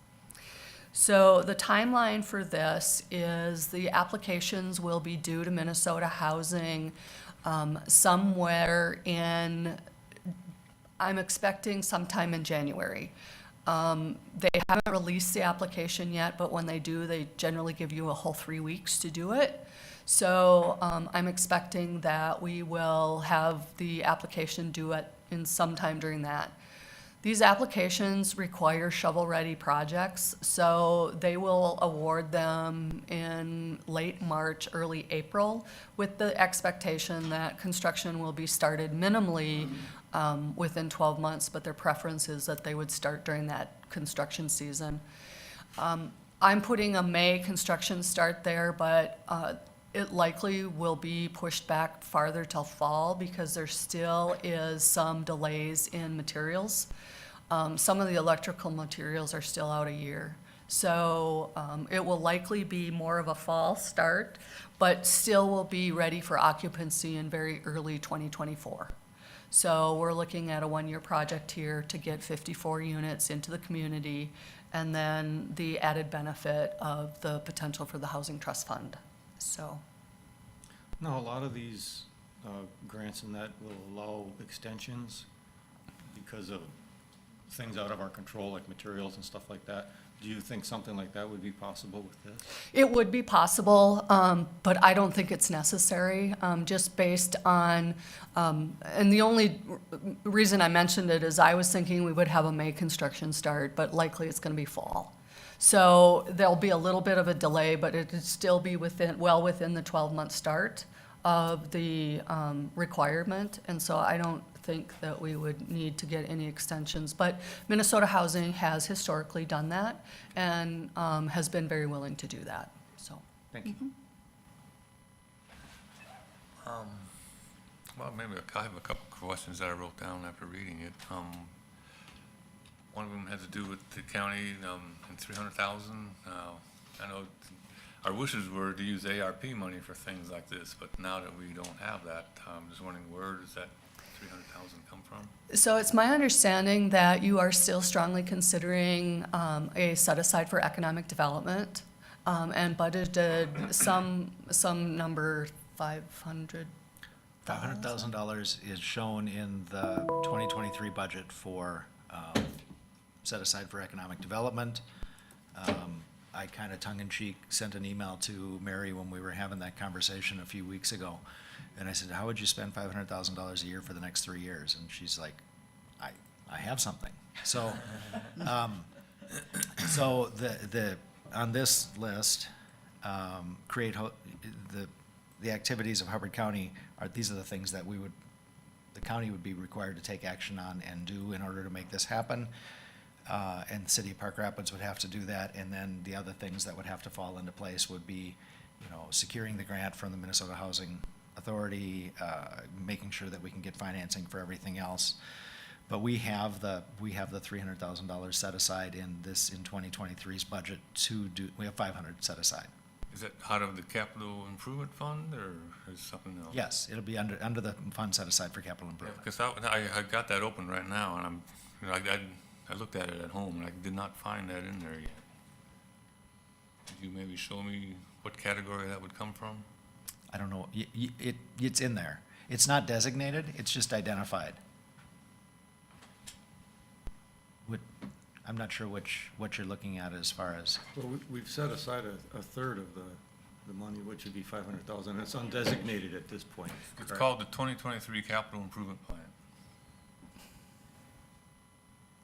S8: So the timeline for this is the applications will be due to Minnesota Housing somewhere in, I'm expecting sometime in January. They haven't released the application yet, but when they do, they generally give you a whole 3 weeks to do it. So I'm expecting that we will have the application due in sometime during that. These applications require shovel-ready projects, so they will award them in late March, early April, with the expectation that construction will be started minimally within 12 months, but their preference is that they would start during that construction season. I'm putting a May construction start there, but it likely will be pushed back farther till fall because there still is some delays in materials. Some of the electrical materials are still out a year. So it will likely be more of a fall start, but still will be ready for occupancy in very early 2024. So we're looking at a one-year project here to get 54 units into the community, and then the added benefit of the potential for the Housing Trust Fund. So,
S3: Now, a lot of these grants and that will allow extensions because of things out of our control, like materials and stuff like that. Do you think something like that would be possible with this?
S8: it would be possible, but I don't think it's necessary, just based on, and the only reason I mentioned it is I was thinking we would have a May construction start, but likely it's gonna be fall. So there'll be a little bit of a delay, but it'd still be well within the 12-month start of the requirement, and so I don't think that we would need to get any extensions. But Minnesota Housing has historically done that and has been very willing to do that, so.
S3: Thank you.
S1: Well, maybe I have a couple of questions that I wrote down after reading it. One of them had to do with the county and 300,000. I know our wishes were to use ARP money for things like this, but now that we don't have that, I'm just wondering where does that 300,000 come from?
S8: So it's my understanding that you are still strongly considering a set-aside for economic development and budgeted some number, 500.
S6: $500,000 is shown in the 2023 budget for set aside for economic development. I kind of tongue-in-cheek sent an email to Mary when we were having that conversation a few weeks ago. And I said, how would you spend $500,000 a year for the next 3 years? And she's like, I have something. So, so on this list, the activities of Hubbard County these are the things that the county would be required to take action on and do in order to make this happen. And the city of Park Rapids would have to do that, and then the other things that would have to fall into place would be, securing the grant from the Minnesota Housing Authority, making sure that we can get financing for everything else. But we have the $300,000 set aside in 2023's budget we have $500 set aside.
S1: Is it out of the capital improvement fund, or is something else?
S6: Yes, it'll be under the fund set aside for capital improvement.
S1: Because I got that open right now, and I looked at it at home, and I did not find that in there yet. Could you maybe show me what category that would come from?
S6: I don't know, it's in there. It's not designated, it's just identified. I'm not sure what you're looking at as far as,
S3: Well, we've set aside a third of the money, which would be 500,000. It's undesignated at this point.
S1: It's
S3: correct?
S1: called the 2023 Capital Improvement Plan.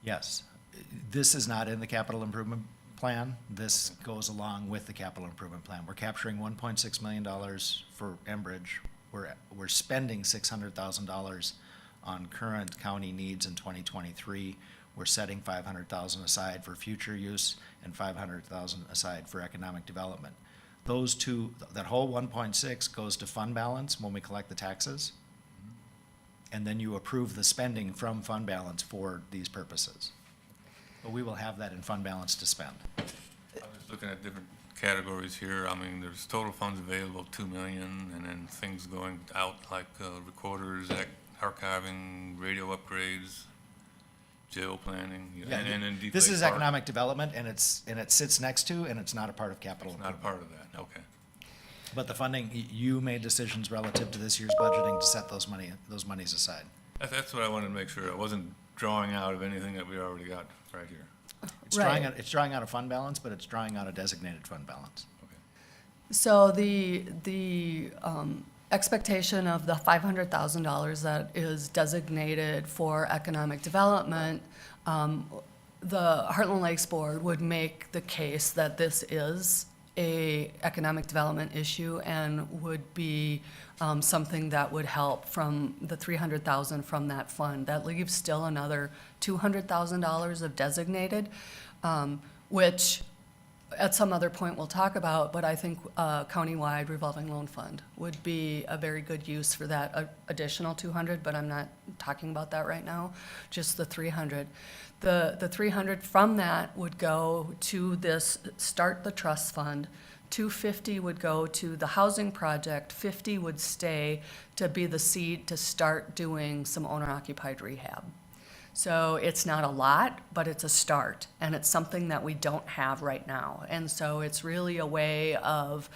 S6: yes. This is not in the capital improvement plan. This goes along with the capital improvement plan. We're capturing $1.6 million for Enbridge. We're spending $600,000 on current county needs in 2023. We're setting $500,000 aside for future use and $500,000 aside for economic development. Those two, that whole 1.6 goes to fund balance when we collect the taxes. And then you approve the spending from fund balance for these purposes. But we will have that in fund balance to spend.
S1: I was looking at different categories here. I mean, there's total funds available, 2 million, and then things going out like recorders, archiving, radio upgrades, jail planning,
S6: Yeah,
S1: and then
S6: this
S1: Deflate
S6: is
S1: Park.
S6: economic development, and it sits next to, and it's not a part of capital
S1: Not a
S6: improvement.
S1: part of that, okay.
S6: But the funding, you made decisions relative to this year's budgeting to set those monies aside.
S1: That's what I wanted to make sure. I wasn't drawing out of anything that we already got right here.
S6: It's drawing out a fund balance, but it's drawing out a designated fund balance.
S1: Okay.
S8: So the expectation of the $500,000 that is designated for economic development, the Heartland Lakes Board would make the case that this is a economic development issue and would be something that would help from the $300,000 from that fund. That leaves still another $200,000 of designated, which at some other point we'll talk about, but I think a countywide revolving loan fund would be a very good use for that additional 200, but I'm not talking about that right now, just the 300. The 300 from that would go to this Start the Trust Fund. 250 would go to the housing project, 50 would stay to be the seed to start doing some owner-occupied rehab. So it's not a lot, but it's a start, and it's something that we don't have right now. And so it's really a way of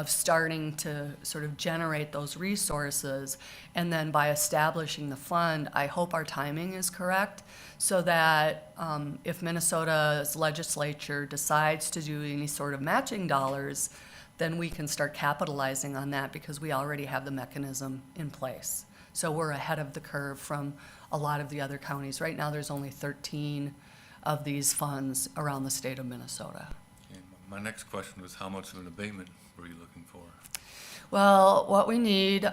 S8: starting to sort of generate those resources. And then by establishing the fund, I hope our timing is correct, so that if Minnesota's legislature decides to do any sort of matching dollars, then we can start capitalizing on that because we already have the mechanism in place. So we're ahead of the curve from a lot of the other counties. Right now, there's only 13 of these funds around the state of Minnesota.
S1: And my next question was, how much of an abatement were you looking for?
S8: Well, what we need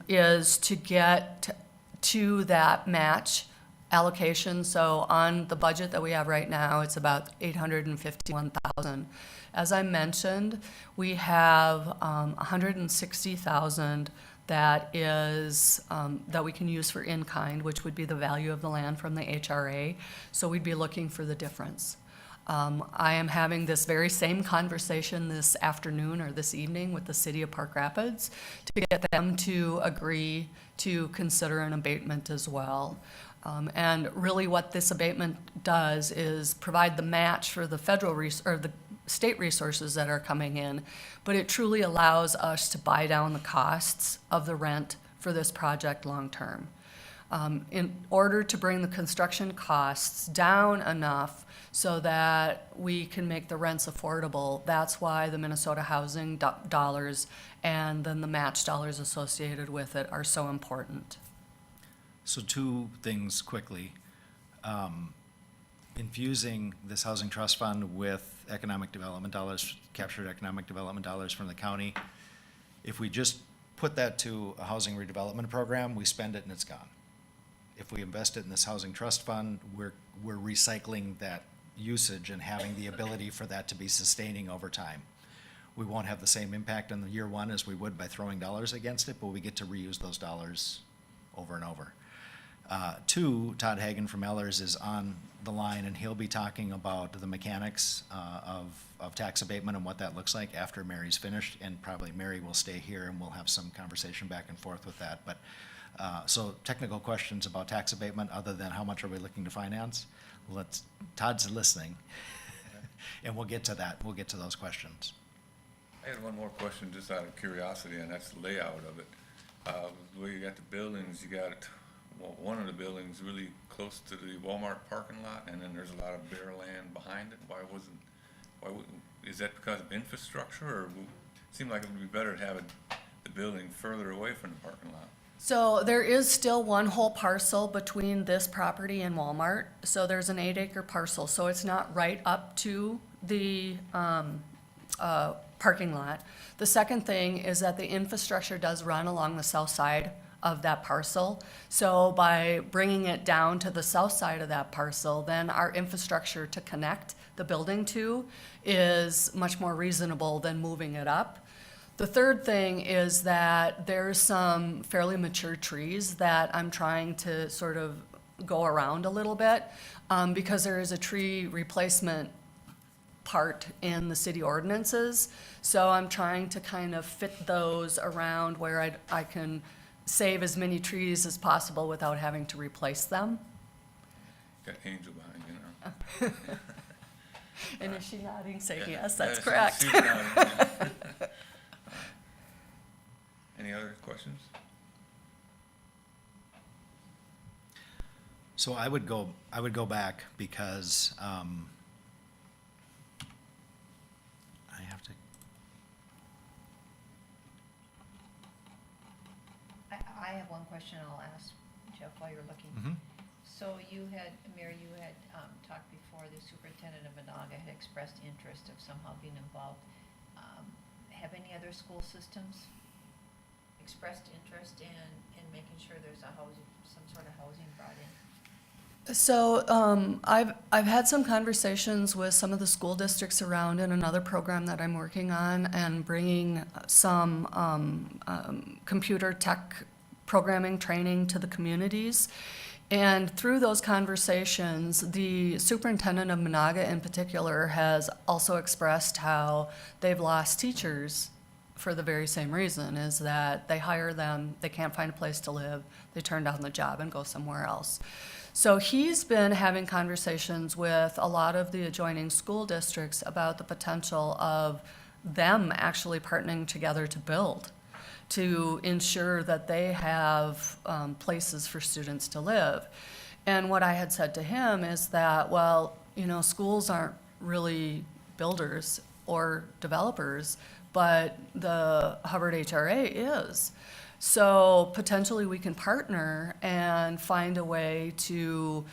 S8: is to get to that match allocation. So on the budget that we have right now, it's about $851,000. As I mentioned, we have $160,000 that is, that we can use for in-kind, which would be the value of the land from the HRA. So we'd be looking for the difference. I am having this very same conversation this afternoon or this evening with the city of Park Rapids to get them to agree to consider an abatement as well. And really what this abatement does is provide the match for the federal or the state resources that are coming in, but it truly allows us to buy down the costs of the rent for this project long-term. In order to bring the construction costs down enough so that we can make the rents affordable, that's why the Minnesota housing dollars and then the match dollars associated with it are so important.
S6: So two things quickly. infusing this housing trust fund with economic development dollars, captured economic development dollars from the county. If we just put that to a housing redevelopment program, we spend it and it's gone. If we invest it in this housing trust fund, we're recycling that usage and having the ability for that to be sustaining over time. We won't have the same impact in the year one as we would by throwing dollars against it, but we get to reuse those dollars over and over. Two, Todd Hagan from Ellers is on the line, and he'll be talking about the mechanics of tax abatement and what that looks like after Mary's finished, and probably Mary will stay here and we'll have some conversation back and forth with that. But so technical questions about tax abatement other than how much are we looking to finance? Todd's listening, and we'll get to that. We'll get to those questions.
S1: I had one more question just out of curiosity, and that's the layout of it. Where you got the buildings, you got, well, one of the buildings really close to the Walmart parking lot, and then there's a lot of bare land behind it. Why wouldn't, is that because of infrastructure, or it seemed like it would be better to have the building further away from the parking lot?
S8: So there is still one whole parcel between this property and Walmart. So there's an 8-acre parcel, so it's not right up to the parking lot. The second thing is that the infrastructure does run along the south side of that parcel. So by bringing it down to the south side of that parcel, then our infrastructure to connect the building to is much more reasonable than moving it up. The third thing is that there's some fairly mature trees that I'm trying to sort of go around a little bit, because there is a tree replacement part in the city ordinances. So I'm trying to kind of fit those around where I can save as many trees as possible without having to replace them.
S1: Got Angel behind you now.
S8: And is she nodding, saying yes, that's
S1: Yeah,
S8: correct.
S1: she's nodding, yeah. Any other questions?
S6: So I would go back because I have to.
S5: I have one question I'll ask Jeff while you're looking.
S6: Mhm.
S5: So Mary, you had talked before, the superintendent of Monaga had expressed interest of somehow being involved. Have any other school systems expressed interest in making sure there's some sort of housing brought in?
S8: So I've had some conversations with some of the school districts around in another program that I'm working on, and bringing some computer tech programming training to the communities. And through those conversations, the superintendent of Monaga in particular has also expressed how they've lost teachers for the very same reason, is that they hire them, they can't find a place to live, they turn down the job and go somewhere else. So he's been having conversations with a lot of the adjoining school districts about the potential of them actually partnering together to build, to ensure that they have places for students to live. And what I had said to him is that, well, schools aren't really builders or developers, but the Hubbard HRA is. So potentially we can partner and find a way to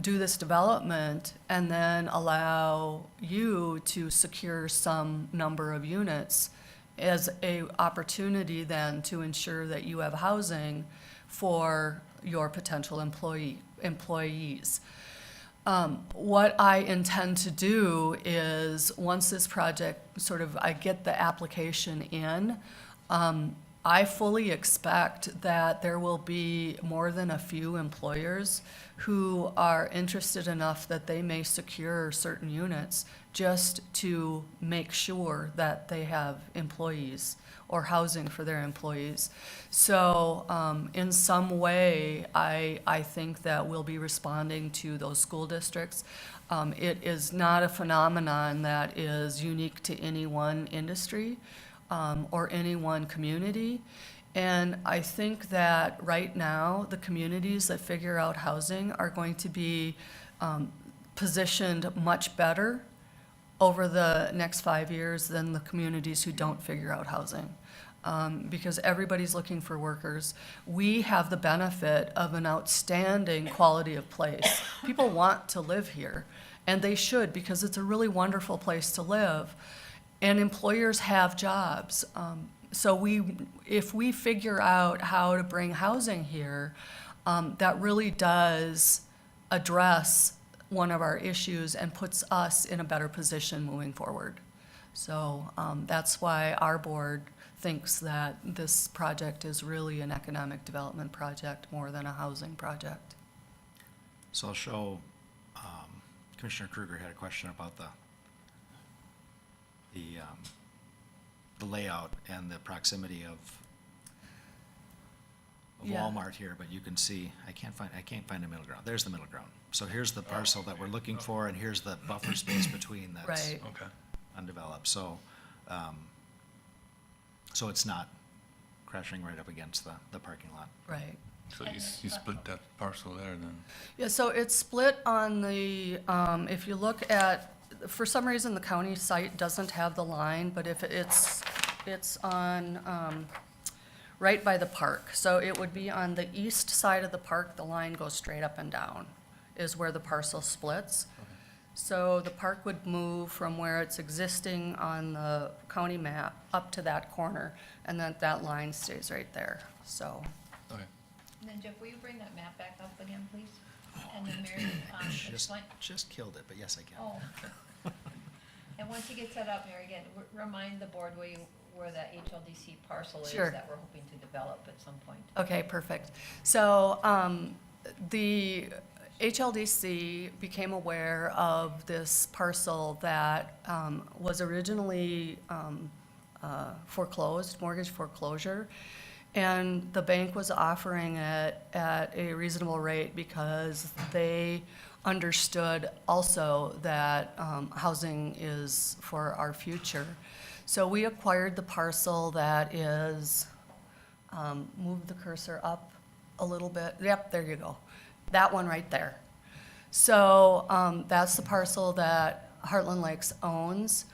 S8: do this development, and then allow you to secure some number of units as a opportunity then to ensure that you have housing for your potential employees. What I intend to do is, once this project I get the application in, I fully expect that there will be more than a few employers who are interested enough that they may secure certain units just to make sure that they have employees or housing for their employees. So in some way, I think that we'll be responding to those school districts. It is not a phenomenon that is unique to any one industry or any one community. And I think that right now, the communities that figure out housing are going to be positioned much better over the next 5 years than the communities who don't figure out housing. because everybody's looking for workers. We have the benefit of an outstanding quality of place. People want to live here, and they should, because it's a really wonderful place to live. And employers have jobs. So if we figure out how to bring housing here, that really does address one of our issues and puts us in a better position moving forward. So that's why our board thinks that this project is really an economic development project more than a housing project.
S6: So I'll show, Commissioner Kruger had a question about the layout and the proximity of
S8: Yeah.
S6: Walmart here, but you can see, I can't find a middle ground. There's the middle ground. So here's the parcel that we're looking for, and here's the buffer space between that's
S8: Right.
S1: Okay.
S6: undeveloped. So, so it's not crashing right up against the parking lot.
S8: Right.
S1: So you split that parcel there then?
S8: Yeah, so it's split on the, if you look at, for some reason, the county site doesn't have the line, but if it's on, right by the park. So it would be on the east side of the park, the line goes straight up and down, is where the parcel splits. So the park would move from where it's existing on the county map up to that corner, and then that line stays right there, so.
S1: Okay.
S5: And then Jeff, will you bring that map back up again, please? And then Mary, explain.
S6: Just killed it, but yes, I can.
S5: Oh. And once you get set up, Mary, again, remind the board where that HLDC parcel is
S8: Sure.
S5: that we're hoping to develop at some point.
S8: Okay, perfect. So, the HLDC became aware of this parcel that, was originally, foreclosed, mortgage foreclosure. And the bank was offering it at a reasonable rate because they understood also that, housing is for our future. So we acquired the parcel that is, move the cursor up a little bit. Yep, there you go. That one right there. So that's the parcel that Heartland Lakes owns.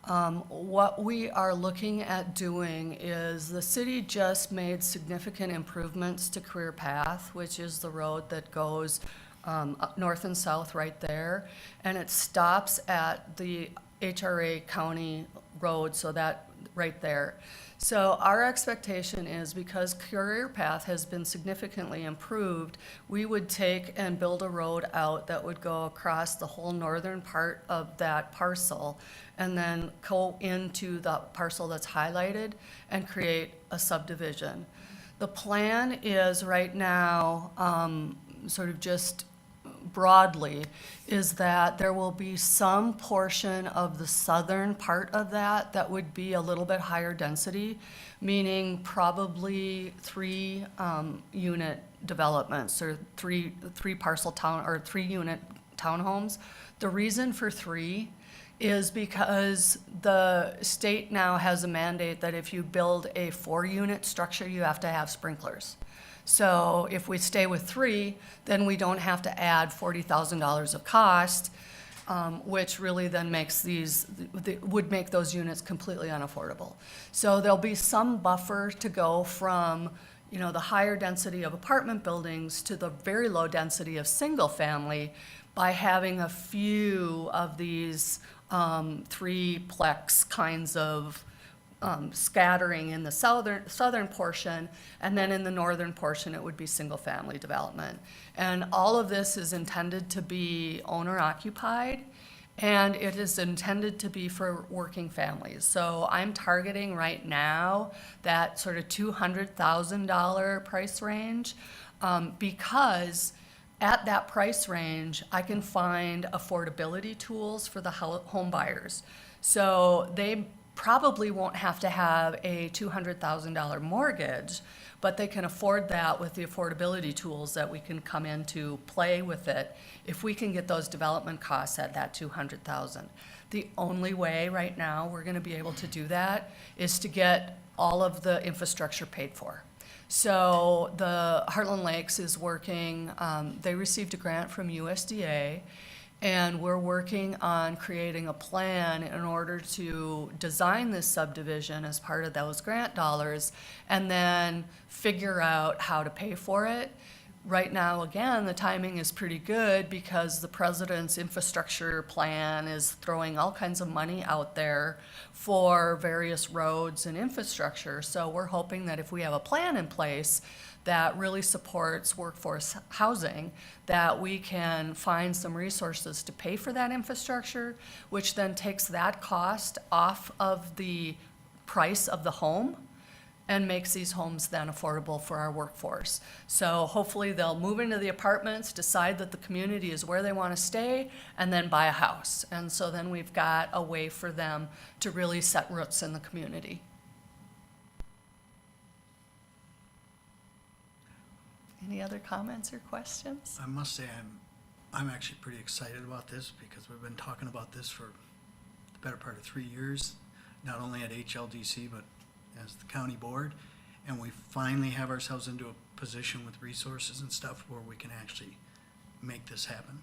S8: What we are looking at doing is the city just made significant improvements to Career Path, which is the road that goes up north and south right there. And it stops at the HRA County Road, so that right there. So our expectation is, because Career Path has been significantly improved, we would take and build a road out that would go across the whole northern part of that parcel and then go into the parcel that's highlighted and create a subdivision. The plan is right now, sort of just broadly, is that there will be some portion of the southern part of that would be a little bit higher density, meaning probably 3 unit developments or three parcel town or 3 unit townhomes. The reason for 3 is because the state now has a mandate that if you build a 4 unit structure, you have to have sprinklers. So if we stay with 3, then we don't have to add $40,000 of cost, which really then would make those units completely unaffordable. So there'll be some buffer to go from, the higher density of apartment buildings to the very low density of single family by having a few of these 3-plex kinds of scattering in the southern portion, and then in the northern portion, it would be single-family development. And all of this is intended to be owner-occupied, and it is intended to be for working families. So I'm targeting right now that sort of $200,000 price range, because at that price range, I can find affordability tools for the home buyers. So they probably won't have to have a $200,000 mortgage, but they can afford that with the affordability tools that we can come in to play with it if we can get those development costs at that $200,000. The only way right now we're gonna be able to do that is to get all of the infrastructure paid for. So the Heartland Lakes is working, they received a grant from USDA, And we're working on creating a plan in order to design this subdivision as part of those grant dollars and then figure out how to pay for it. Right now, again, the timing is pretty good because the president's infrastructure plan is throwing all kinds of money out there for various roads and infrastructure. So we're hoping that if we have a plan in place that really supports workforce housing, that we can find some resources to pay for that infrastructure, which then takes that cost off of the price of the home and makes these homes then affordable for our workforce. So hopefully they'll move into the apartments, decide that the community is where they want to stay, and then buy a house. And so then we've got a way for them to really set roots in the community. Any other comments or questions?
S4: I must say, I'm actually pretty excited about this because we've been talking about this for the better part of 3 years, not only at HLDC, but as the county board. And we finally have ourselves into a position with resources and stuff where we can actually make this happen.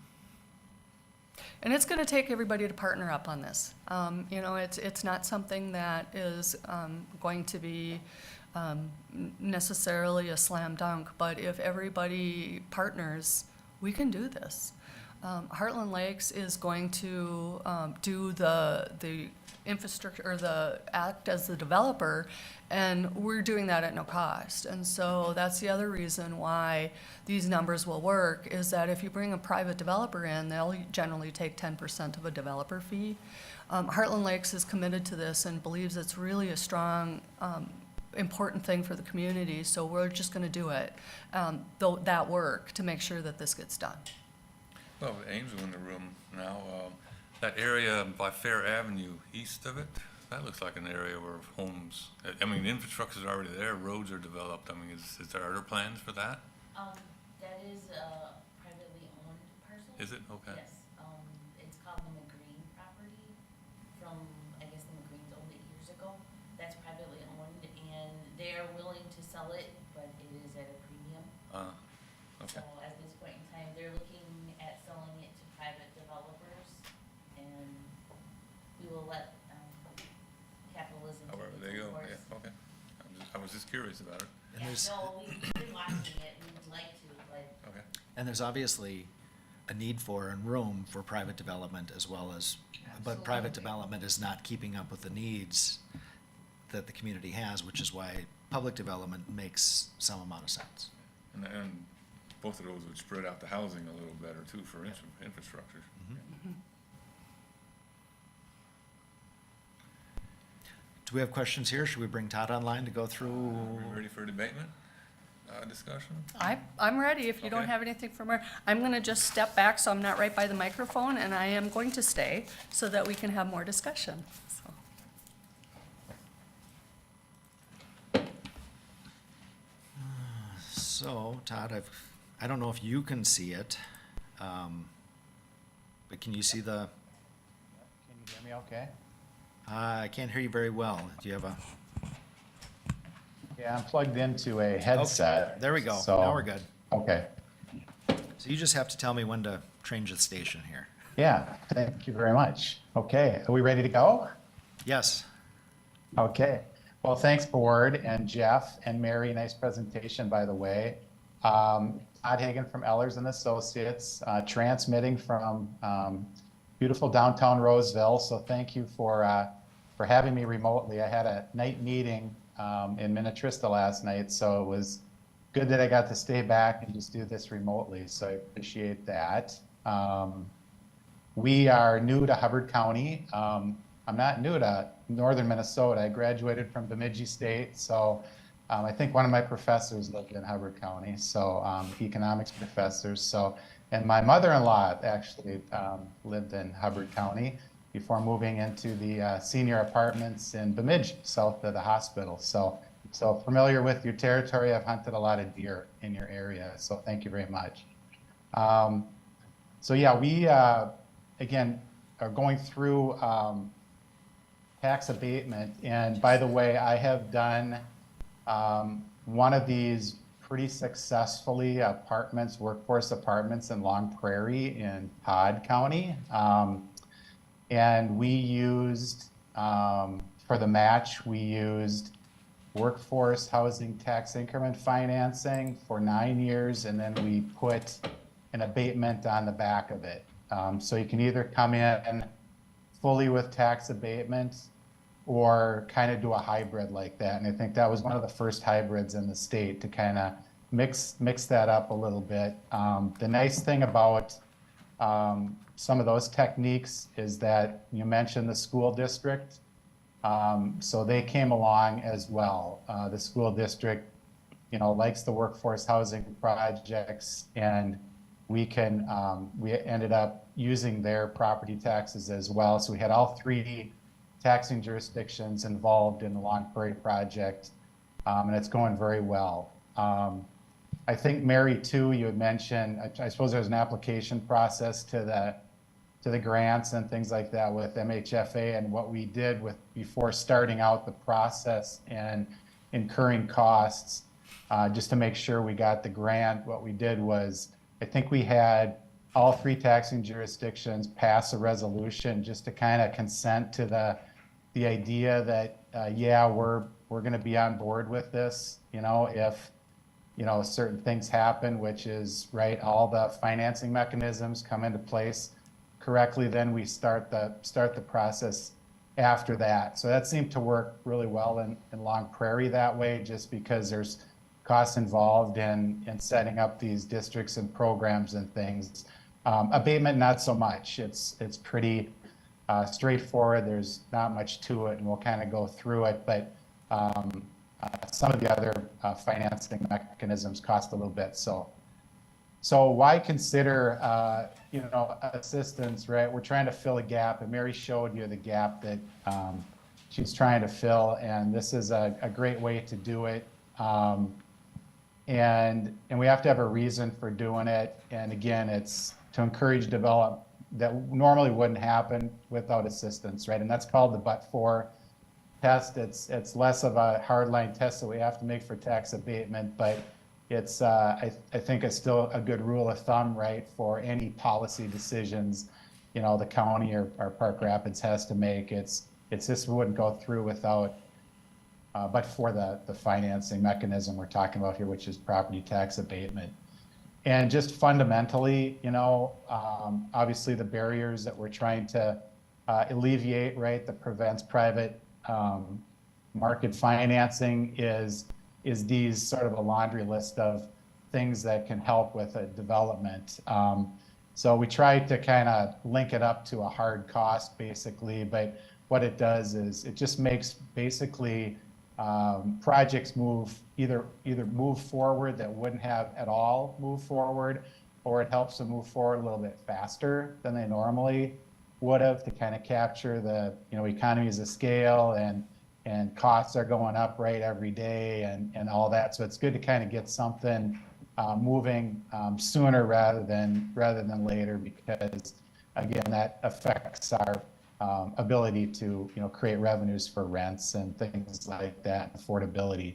S8: And it's going to take everybody to partner up on this. You know, it's not something that is going to be necessarily a slam dunk, but if everybody partners, we can do this. Heartland Lakes is going to do the infrastructure, or act as the developer, and we're doing that at no cost. And so that's the other reason why these numbers will work, is that if you bring a private developer in, they'll generally take 10% of a developer fee. Heartland Lakes is committed to this and believes it's really a strong, important thing for the community, so we're just gonna do it, that work to make sure that this gets done.
S1: Well, with Angel in the room now, that area by Fair Avenue, east of it, that looks like an area where homes, I mean, the infrastructure's already there, roads are developed. I mean, is there other plans for that?
S9: That is a privately owned parcel.
S1: Is it? Okay.
S9: Yes, it's called the McGreen property from, I guess the McGreens owned it years ago. That's privately owned, and they're willing to sell it, but it is at a premium.
S1: Okay.
S9: So at this point in time, they're looking at selling it to private developers, and we will let, capitalism.
S1: However they go, yeah, okay. I was just curious about it.
S6: And
S9: Yeah,
S6: there's-
S9: no, we've been watching it, we would like to, but
S1: Okay.
S6: And there's obviously a need for and room for private development as well as, but private
S9: Absolutely.
S6: development is not keeping up with the needs that the community has, which is why public development makes some amount of sense.
S1: And both of those would spread out the housing a little better too for infrastructure.
S6: Do we have questions here? Should we bring Todd online to go
S1: Are
S6: through?
S1: we ready for debatement, discussion?
S8: I'm ready if you don't
S1: Okay.
S8: have anything for more. I'm gonna just step back so I'm not right by the microphone, and I am going to stay so that we can have more discussion, so.
S6: So, Todd, I don't know if you can see it, but can you see the,
S2: Can you hear me okay?
S6: I can't hear you very well. Do you have a?
S10: Yeah, I'm plugged into a headset.
S6: There we go.
S10: so-
S6: Now we're good.
S10: Okay.
S6: So you just have to tell me when to change the station here.
S10: Yeah, thank you very much. Okay, are we ready to go?
S6: Yes.
S10: Okay. Well, thanks, Board and Jeff and Mary. Nice presentation, by the way. Todd Hagan from Ellers and Associates, transmitting from beautiful downtown Roseville. So thank you for having me remotely. I had a night meeting in Minnetrista last night, so it was good that I got to stay back and just do this remotely. So I appreciate that. We are new to Hubbard County. I'm not new to northern Minnesota. I graduated from Bemidji State, so I think one of my professors lived in Hubbard County, so economics professors. So, and my mother-in-law actually lived in Hubbard County before moving into the senior apartments in Bemidji, south of the hospital. So familiar with your territory. I've hunted a lot of deer in your area, so thank you very much. So yeah, we again are going through tax abatement. And by the way, I have done one of these pretty successfully apartments, workforce apartments in Long Prairie in Todd County. And we used, for the match, we used workforce housing tax increment financing for 9 years, and then we put an abatement on the back of it. So you can either come in fully with tax abatement or kind of do a hybrid like that. And I think that was one of the first hybrids in the state to kind of mix that up a little bit. The nice thing about some of those techniques is that you mentioned the school district. So they came along as well. The school district, likes the workforce housing projects, and we ended up using their property taxes as well. So we had all 3 taxing jurisdictions involved in the Long Prairie project, and it's going very well. I think, Mary, too, you had mentioned, I suppose there's an application process to the grants and things like that with MHFA, and what we did before starting out the process and incurring costs, just to make sure we got the grant, what we did was, I think we had all 3 taxing jurisdictions pass a resolution just to kind of consent to the idea that, we're going to be on board with this, if, certain things happen, which is, right, all the financing mechanisms come into place correctly, then we start the process after that. So that seemed to work really well in Long Prairie that way, just because there's costs involved in setting up these districts and programs and things. Abatement, not so much. It's pretty straightforward. There's not much to it, and we'll kind of go through it. But some of the other financing mechanisms cost a little bit. So why consider, assistance, right? We're trying to fill a gap, and Mary showed you the gap that she's trying to fill, and this is a great way to do it. And we have to have a reason for doing it. And again, it's to encourage development that normally wouldn't happen without assistance, right? And that's called the but-for test. It's less of a hardline test that we have to make for tax abatement, but it's, I think it's still a good rule of thumb, right, for any policy decisions, the county or Park Rapids has to make. It's just wouldn't go through without, but for the financing mechanism we're talking about here, which is property tax abatement. And just fundamentally, obviously the barriers that we're trying to alleviate, right, that prevents private market financing is these sort of a laundry list of things that can help with a development. So we try to kind of link it up to a hard cost, basically, but what it does is it just makes basically projects either move forward that wouldn't have at all move forward, or it helps them move forward a little bit faster than they normally would have, to kind of capture the economies of scale, and costs are going up right every day and all that. So it's good to kind of get something moving sooner rather than later, because again, that affects our ability to create revenues for rents and things like that, affordability,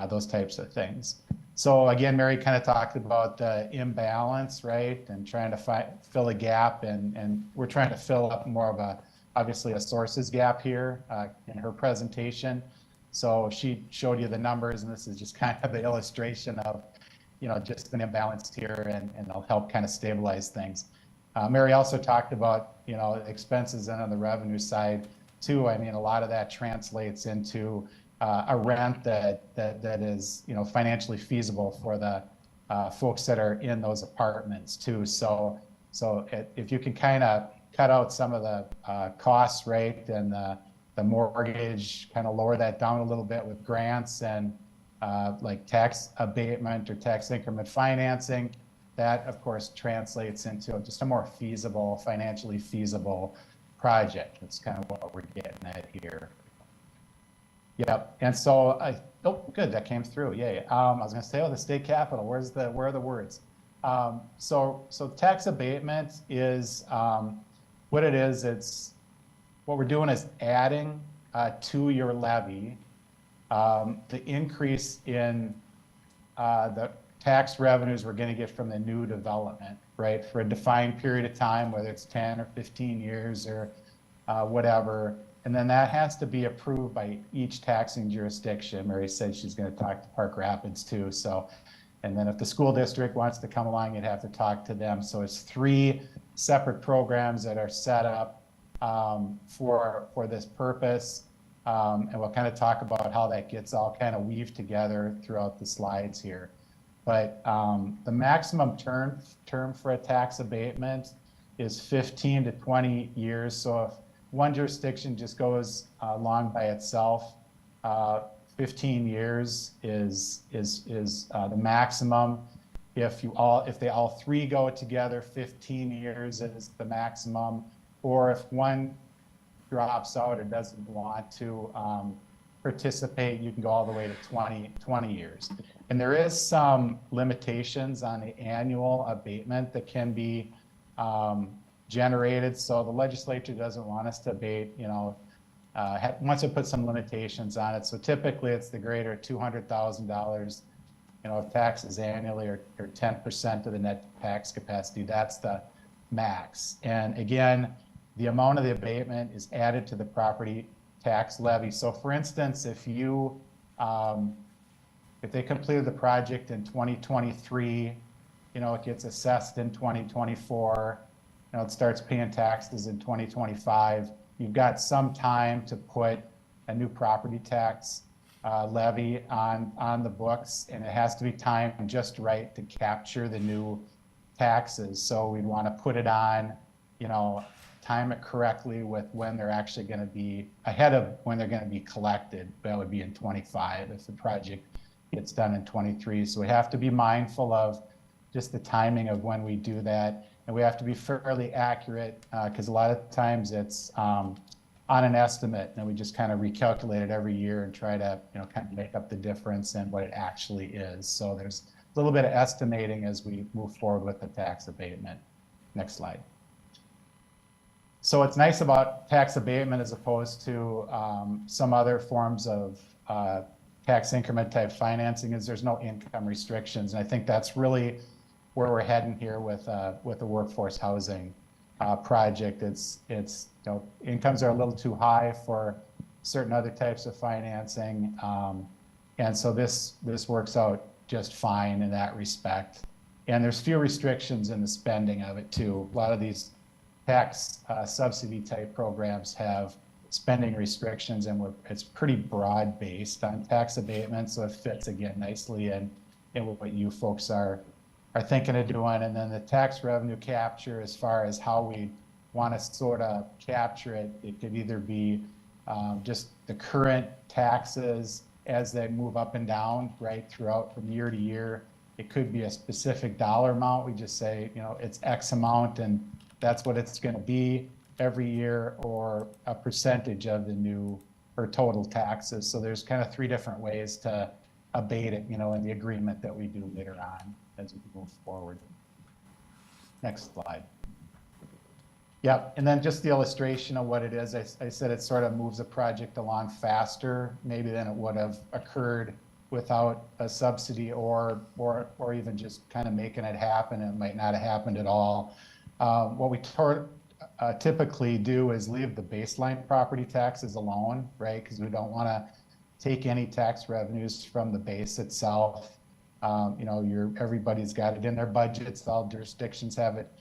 S10: those types of things. So again, Mary kind of talked about the imbalance, right, and trying to fill a gap, and we're trying to fill up more of obviously a sources gap here in her presentation. So she showed you the numbers, and this is just kind of the illustration of just an imbalance here, and it'll help kind of stabilize things. Mary also talked about expenses and on the revenue side too. I mean, a lot of that translates into a rent that is financially feasible for the folks that are in those apartments too. So if you can kind of cut out some of the costs, right, and the mortgage, kind of lower that down a little bit with grants and like tax abatement or tax increment financing, that of course translates into just a more feasible, financially feasible project. That's kind of what we're getting at here. Yep. And so oh, good, that came through. Yay. I was going to say, the state capitol. Where are the words? So tax abatement is what it is. It's what we're doing is adding to your levy the increase in the tax revenues we're going to get from the new development, right, for a defined period of time, whether it's 10 or 15 years or whatever. And then that has to be approved by each taxing jurisdiction. Mary said she's going to talk to Park Rapids too. So, and then if the school district wants to come along, you'd have to talk to them. So it's 3 separate programs that are set up for this purpose. And we'll kind of talk about how that gets all kind of weaved together throughout the slides here. But the maximum term for a tax abatement is 15 to 20 years. So if one jurisdiction just goes along by itself, 15 years is the maximum. If they all 3 go together, 15 years is the maximum. Or if one drops out or doesn't want to participate, you can go all the way to 20 years. And there is some limitations on the annual abatement that can be generated. So the legislature doesn't want us to abate, wants to put some limitations on it. So typically it's the greater $200,000, of taxes annually or 10% of the net tax capacity. That's the max. And again, the amount of the abatement is added to the property tax levy. So for instance, if they completed the project in 2023, it gets assessed in 2024, it starts paying taxes in 2025, you've got some time to put a new property tax levy on the books, and it has to be timed just right to capture the new taxes. So we'd want to put it on, time it correctly with when they're actually going to be ahead of when they're going to be collected. That would be in 25 if the project gets done in 23. So we have to be mindful of just the timing of when we do that. And we have to be fairly accurate because a lot of times it's on an estimate, and we just kind of recalculate it every year and try to kind of make up the difference in what it actually is. So there's a little bit of estimating as we move forward with the tax abatement. Next slide. So what's nice about tax abatement as opposed to some other forms of tax increment type financing is there's no income restrictions. And I think that's really where we're heading here with the workforce housing project. It's incomes are a little too high for certain other types of financing, and so this works out just fine in that respect. And there's few restrictions in the spending of it too. A lot of these tax subsidy type programs have spending restrictions, and it's pretty broad based on tax abatement, so it fits again nicely in what you folks are thinking of doing. And then the tax revenue capture, as far as how we want to sort of capture it, it could either be just the current taxes as they move up and down, right, throughout from year to year. It could be a specific dollar amount. We just say, it's X amount and that's what it's going to be every year, or a percentage of the new or total taxes. So there's kind of 3 different ways to abate it, in the agreement that we do later on as we move forward. Next slide. Yep, and then just the illustration of what it is. I said it sort of moves a project along faster maybe than it would have occurred without a subsidy or even just kind of making it happen. It might not have happened at all. What we typically do is leave the baseline property taxes alone, right? Because we don't want to take any tax revenues from the base itself. Everybody's got it in their budgets. All jurisdictions have it,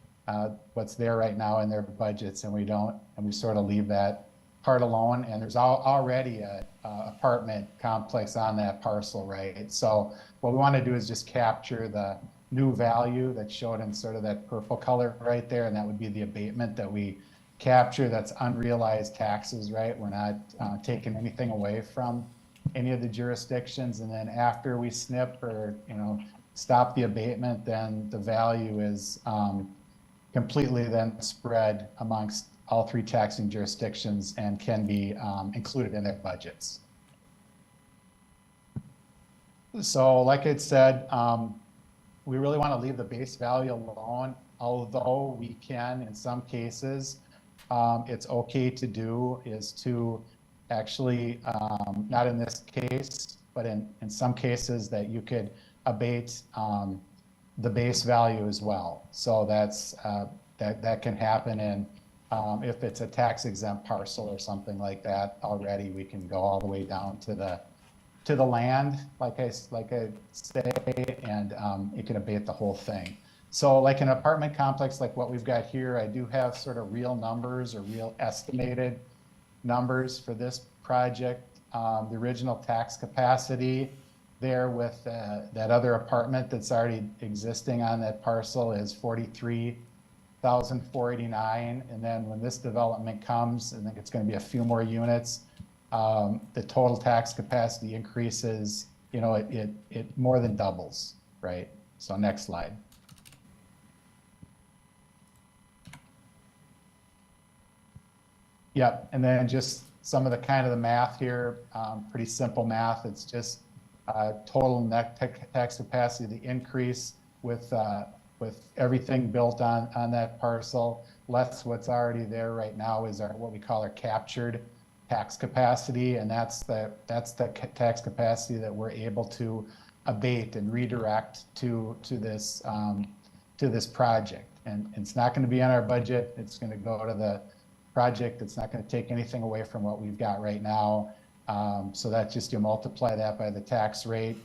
S10: what's there right now in their budgets, and we don't, and we sort of leave that part alone. And there's already a apartment complex on that parcel, right? So what we want to do is just capture the new value that's shown in sort of that purple color right there, and that would be the abatement that we capture. That's unrealized taxes, right? We're not taking anything away from any of the jurisdictions. And then after we snip or stop the abatement, then the value is completely then spread amongst all 3 taxing jurisdictions and can be included in their budgets. So like I said, we really want to leave the base value alone, although we can, in some cases, it's okay to do is to actually, not in this case, but in some cases that you could abate the base value as well. So that can happen, and if it's a tax exempt parcel or something like that already, we can go all the way down to the land, like I say, and it can abate the whole thing. So like an apartment complex like what we've got here, I do have sort of real numbers or real estimated numbers for this project. The original tax capacity there with that other apartment that's already existing on that parcel is 43,489. And then when this development comes, I think it's going to be a few more units, the total tax capacity increases, you know, it more than doubles, right? So next slide. Yep, and then just some of the kind of the math here, pretty simple math. It's just total net tax capacity, the increase with everything built on that parcel, less what's already there right now is what we call our captured tax capacity, and that's the tax capacity that we're able to abate and redirect to this project. And it's not going to be on our budget. It's going to go to the project. It's not going to take anything away from what we've got right now. So that's just, you multiply that by the tax rate,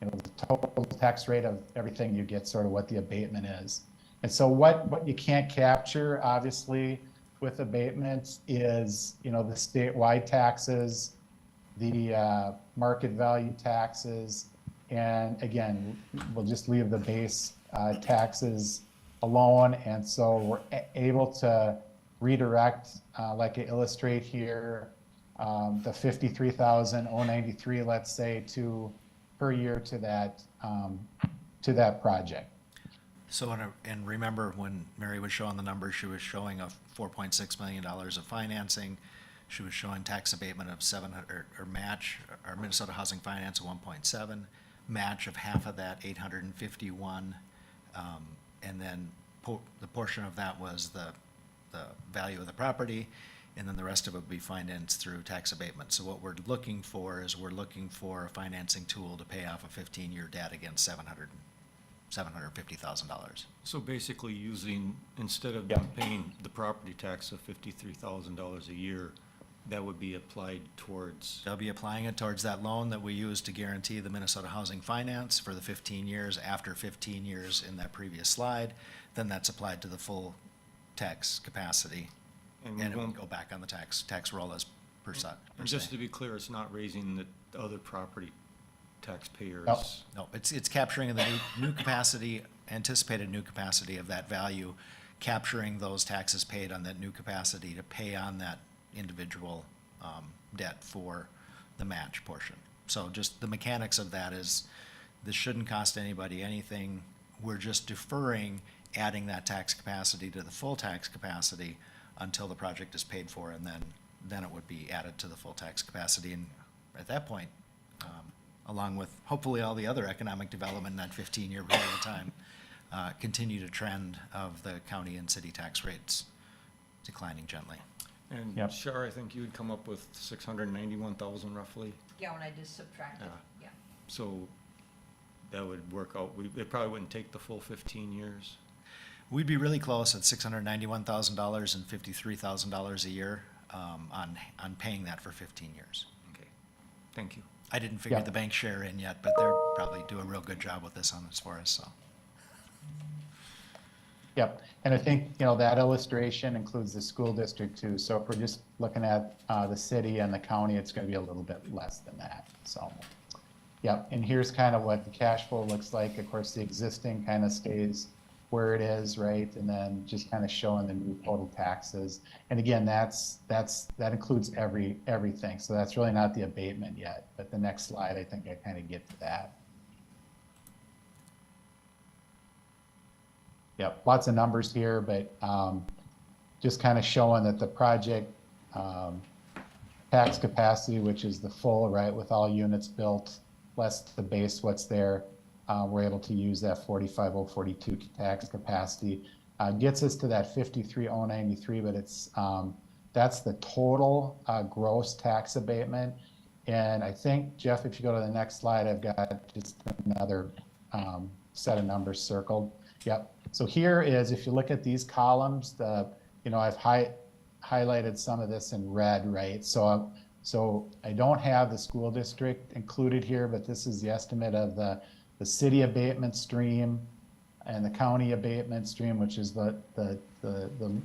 S10: you know, the total tax rate of everything, you get sort of what the abatement is. And so what you can't capture, obviously, with abatements is, you know, the statewide taxes, the market value taxes, and again, we'll just leave the base taxes alone. And so we're able to redirect, like I illustrate here, the 53,093, let's say, per year to that project.
S6: So, and remember when Mary was showing the numbers, she was showing a $4.6 million of financing. She was showing tax abatement of 700, or match, or Minnesota Housing Finance of 1.7, match of half of that, 851, and then the portion of that was the value of the property, and then the rest of it would be financed through tax abatement. So what we're looking for is we're looking for a financing tool to pay off a 15-year debt against $750,000.
S3: So basically using, instead of
S10: Yeah.
S3: them paying the property tax of $53,000 a year, that would be applied towards,
S6: They'll be applying it towards that loan that we used to guarantee the Minnesota Housing Finance for the 15 years. After 15 years in that previous slide, then that's applied to the full tax capacity,
S3: and we
S6: and it would
S3: won't,
S6: go back on the tax roll as per se.
S3: and just to be clear, it's not raising the other property taxpayers.
S10: Nope.
S6: No, it's capturing the new capacity, anticipated new capacity of that value, capturing those taxes paid on that new capacity to pay on that individual debt for the match portion. So just the mechanics of that is, this shouldn't cost anybody anything. We're just deferring adding that tax capacity to the full tax capacity until the project is paid for, and then it would be added to the full tax capacity. And at that point, along with hopefully all the other economic development in that 15-year period of time, continue to trend of the county and city tax rates declining gently.
S3: And
S10: Yep.
S3: Shar, I think you'd come up with 691,000 roughly.
S5: Yeah, when I just subtracted,
S3: Yeah.
S5: yeah.
S3: So that would work out, it probably wouldn't take the full 15 years.
S6: We'd be really close at $691,000 and $53,000 a year on paying that for 15 years.
S3: Okay, thank you.
S6: I didn't figure
S10: Yeah.
S6: the bank share in yet, but they're probably do a real good job with this on this for us, so.
S10: Yep, and I think, you know, that illustration includes the school district too. So if we're just looking at the city and the county, it's going to be a little bit less than that, so. Yep, and here's kind of what the cash flow looks like. Of course, the existing kind of stays where it is, right? And then just kind of showing the new total taxes. And again, that includes everything. So that's really not the abatement yet, but the next slide, I think I kind of get to that. Yep, lots of numbers here, but just kind of showing that the project tax capacity, which is the full, right, with all units built, less the base, what's there, we're able to use that 45,042 tax capacity. Gets us to that 53,093, but it's that's the total gross tax abatement. And I think, Jeff, if you go to the next slide, I've got just another set of numbers circled. Yep. So here is, if you look at these columns, I've highlighted some of this in red, right? So I don't have the school district included here, but this is the estimate of the city abatement stream and the county abatement stream, which is the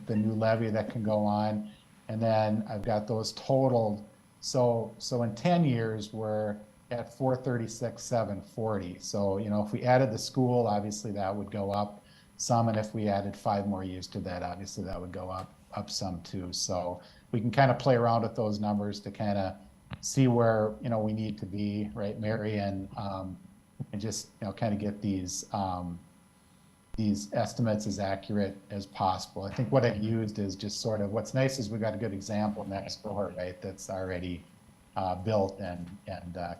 S10: new levy that can go on. And then I've got those totaled. So in 10 years, we're at 436,740. So, if we added the school, obviously that would go up some. And if we added 5 more years to that, obviously that would go up some too. So we can kind of play around with those numbers to kind of see where, we need to be, right, Mary, and just, kind of get these estimates as accurate as possible. I think what I've used is just sort of, what's nice is we've got a good example next door, right, that's already built and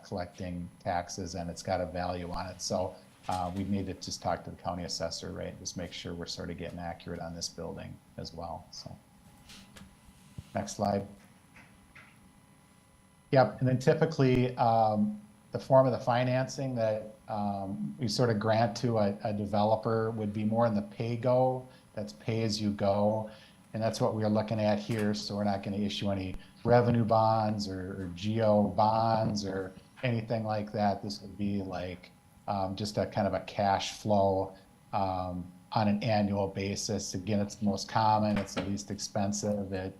S10: collecting taxes, and it's got a value on it. So we need to just talk to the county assessor, right, just make sure we're sort of getting accurate on this building as well. So next slide. Yep, and then typically the form of the financing that we sort of grant to a developer would be more in the pay-go. That's pay-as-you-go, and that's what we're looking at here. So we're not going to issue any revenue bonds or geo bonds or anything like that. This would be like just a kind of a cash flow on an annual basis. Again, it's the most common, it's the least expensive, it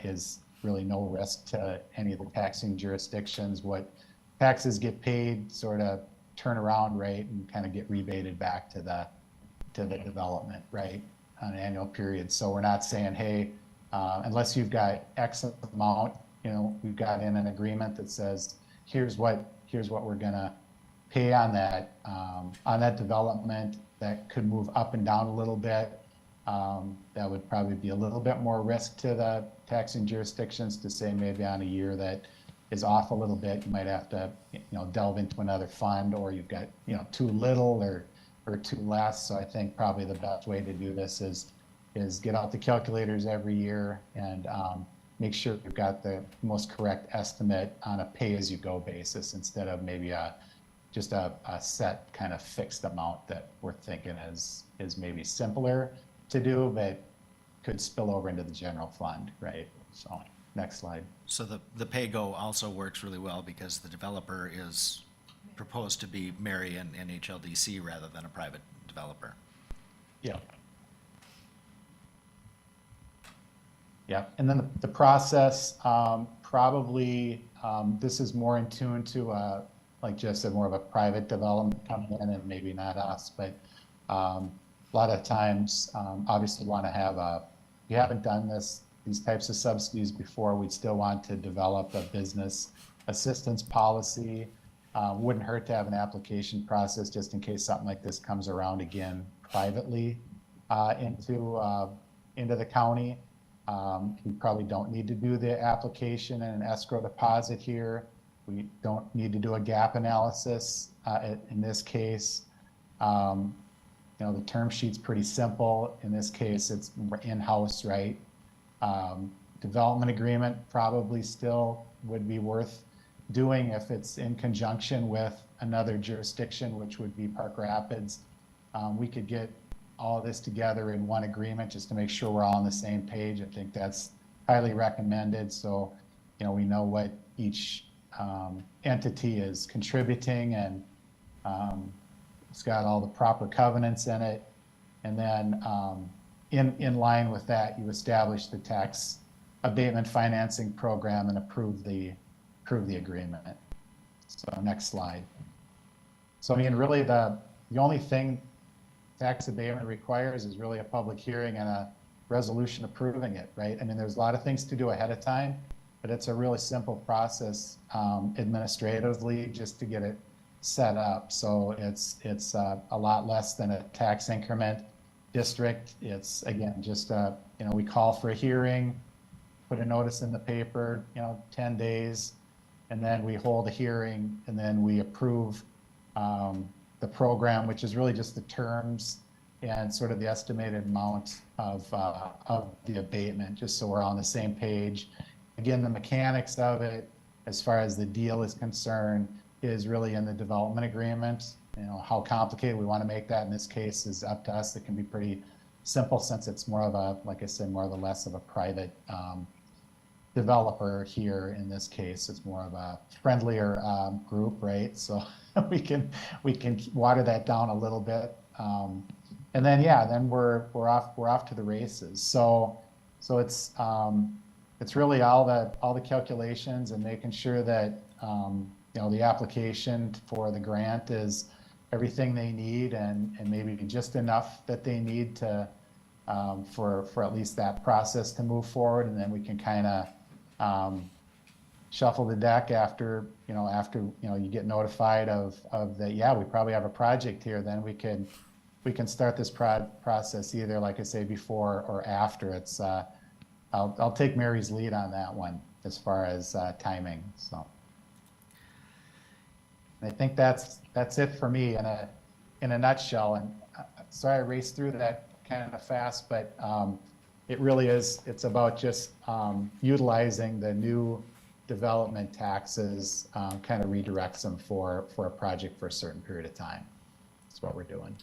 S10: is really no risk to any of the taxing jurisdictions. What taxes get paid sort of turn around, right, and kind of get rebated back to the development, right, on an annual period. So we're not saying, hey, unless you've got X amount, we've got in an agreement that says, here's what we're gonna pay on that development. That could move up and down a little bit. That would probably be a little bit more risk to the taxing jurisdictions to say maybe on a year that is off a little bit, you might have to, delve into another fund, or you've got, too little or too less. So I think probably the best way to do this is get out the calculators every year and make sure you've got the most correct estimate on a pay-as-you-go basis instead of maybe just a set kind of fixed amount that we're thinking is maybe simpler to do, but could spill over into the general fund, right? So next slide.
S6: So the pay-go also works really well because the developer is proposed to be Mary and HLDC rather than a private developer.
S10: Yeah. Yeah, and then the process, probably, this is more in tune to, like Jeff said, more of a private development coming in, and maybe not us, but a lot of times, obviously want to have if you haven't done these types of subsidies before, we'd still want to develop a business assistance policy. Wouldn't hurt to have an application process just in case something like this comes around again privately into the county. We probably don't need to do the application and an escrow deposit here. We don't need to do a gap analysis in this case. The term sheet's pretty simple. In this case, it's in-house, right? Development agreement probably still would be worth doing if it's in conjunction with another jurisdiction, which would be Park Rapids. We could get all of this together in one agreement just to make sure we're all on the same page. I think that's highly recommended. So, we know what each entity is contributing, and it's got all the proper covenants in it. And then in line with that, you establish the tax abatement financing program and approve the agreement. So next slide. So really the only thing tax abatement requires is really a public hearing and a resolution approving it, right? There's a lot of things to do ahead of time, but it's a really simple process administratively just to get it set up. So it's a lot less than a tax increment district. It's, again, just we call for a hearing, put a notice in the paper, 10 days, and then we hold a hearing, and then we approve the program, which is really just the terms and sort of the estimated amount of the abatement, just so we're on the same page. Again, the mechanics of it, as far as the deal is concerned, is really in the development agreement. how complicated we want to make that in this case is up to us. It can be pretty simple since it's more of a, like I said, more of a less of a private developer here. In this case, it's more of a friendlier group, right? So we can water that down a little bit, and then then we're off to the races. So it's really all the calculations and making sure that the application for the grant is everything they need and maybe just enough that they need to for at least that process to move forward, and then we can kind of shuffle the deck after you get notified of that, we probably have a project here. Then we can start this process either, like I say, before or after. It's I'll take Mary's lead on that one as far as timing. So I think that's it for me in a nutshell. And sorry I raced through that kind of fast, but it really is. It's about just utilizing the new development taxes, kind of redirects them for a project for a certain period of time. That's what we're doing.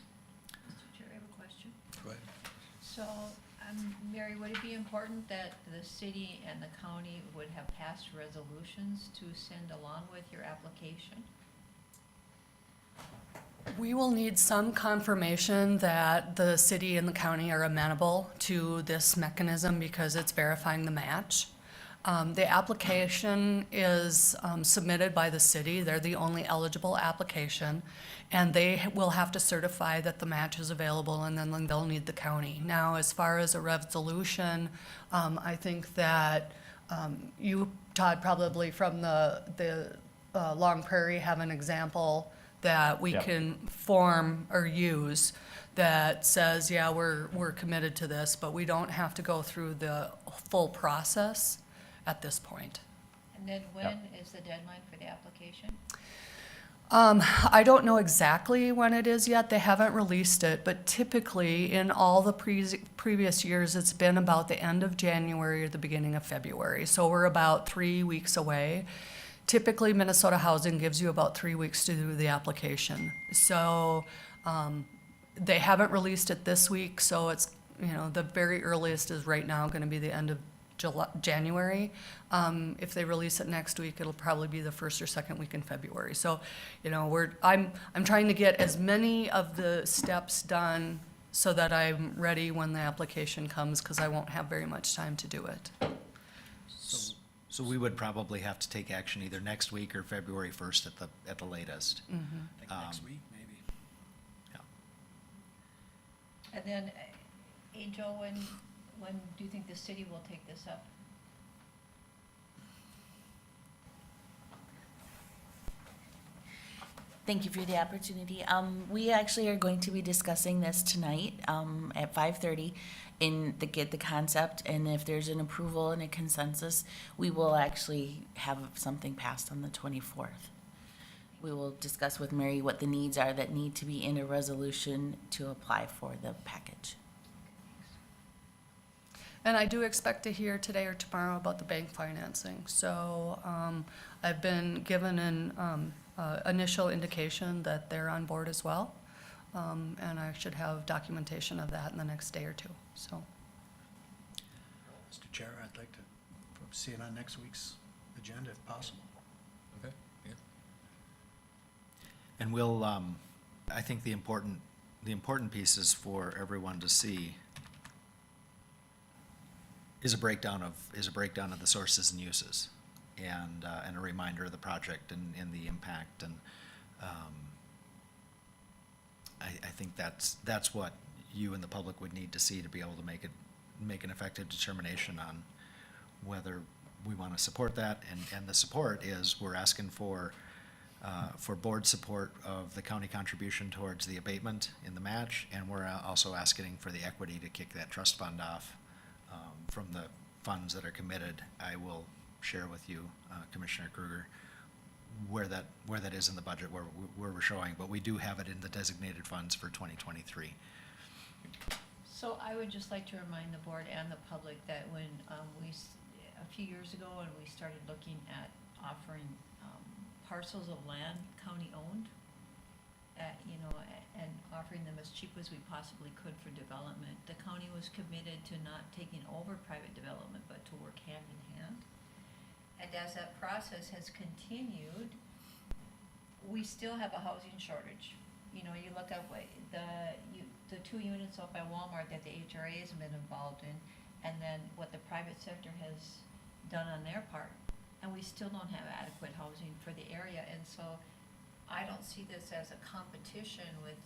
S5: Mr. Chair, I have a question.
S1: Go ahead.
S5: So, Mary, would it be important that the city and the county would have passed resolutions to send along with your application?
S8: We will need some confirmation that the city and the county are amenable to this mechanism because it's verifying the match. The application is submitted by the city. They're the only eligible application, and they will have to certify that the match is available, and then they'll need the county. Now, as far as a resolution, I think that you, Todd, probably from the Long Prairie have an example that we
S10: Yep.
S8: can form or use that says, we're committed to this, but we don't have to go through the full process at this point.
S5: And then when is the deadline for the application?
S8: I don't know exactly when it is yet. They haven't released it, but typically in all the previous years, it's been about the end of January or the beginning of February. So we're about 3 weeks away. Typically, Minnesota Housing gives you about 3 weeks to do the application. So they haven't released it this week, so it's, the very earliest is right now going to be the end of January. If they release it next week, it'll probably be the first or second week in February. So, I'm trying to get as many of the steps done so that I'm ready when the application comes, because I won't have very much time to do it.
S6: So we would probably have to take action either next week or February 1st at the latest.
S4: Next week, maybe.
S6: Yeah.
S5: And then, Joe, when do you think the city will take this up?
S9: Thank you for the opportunity. We actually are going to be discussing this tonight at 5:30 get the concept, and if there's an approval and a consensus, we will actually have something passed on the 24th. We will discuss with Mary what the needs are that need to be in a resolution to apply for the package.
S8: And I do expect to hear today or tomorrow about the bank financing. So I've been given an initial indication that they're on board as well. And I should have documentation of that in the next day or two, so.
S4: Mr. Chair, I'd like to see it on next week's agenda if possible.
S1: Okay, yeah.
S6: And we'll, I think the important pieces for everyone to see is a breakdown of the sources and uses, and a reminder of the project and the impact, and I think that's what you and the public would need to see to be able to make an effective determination on whether we want to support that. And the support is, we're asking for board support of the county contribution towards the abatement in the match, and we're also asking for the equity to kick that trust fund off from the funds that are committed. I will share with you, Commissioner Kruger, where that is in the budget, where we're showing, but we do have it in the designated funds for 2023.
S5: So I would just like to remind the board and the public that when a few years ago, when we started looking at offering parcels of land county-owned and offering them as cheap as we possibly could for development. The county was committed to not taking over private development, but to work hand in hand. And as that process has continued, we still have a housing shortage. You look at the 2 units up by Walmart that the HRA has been involved in, and then what the private sector has done on their part. And we still don't have adequate housing for the area, and so I don't see this as a competition with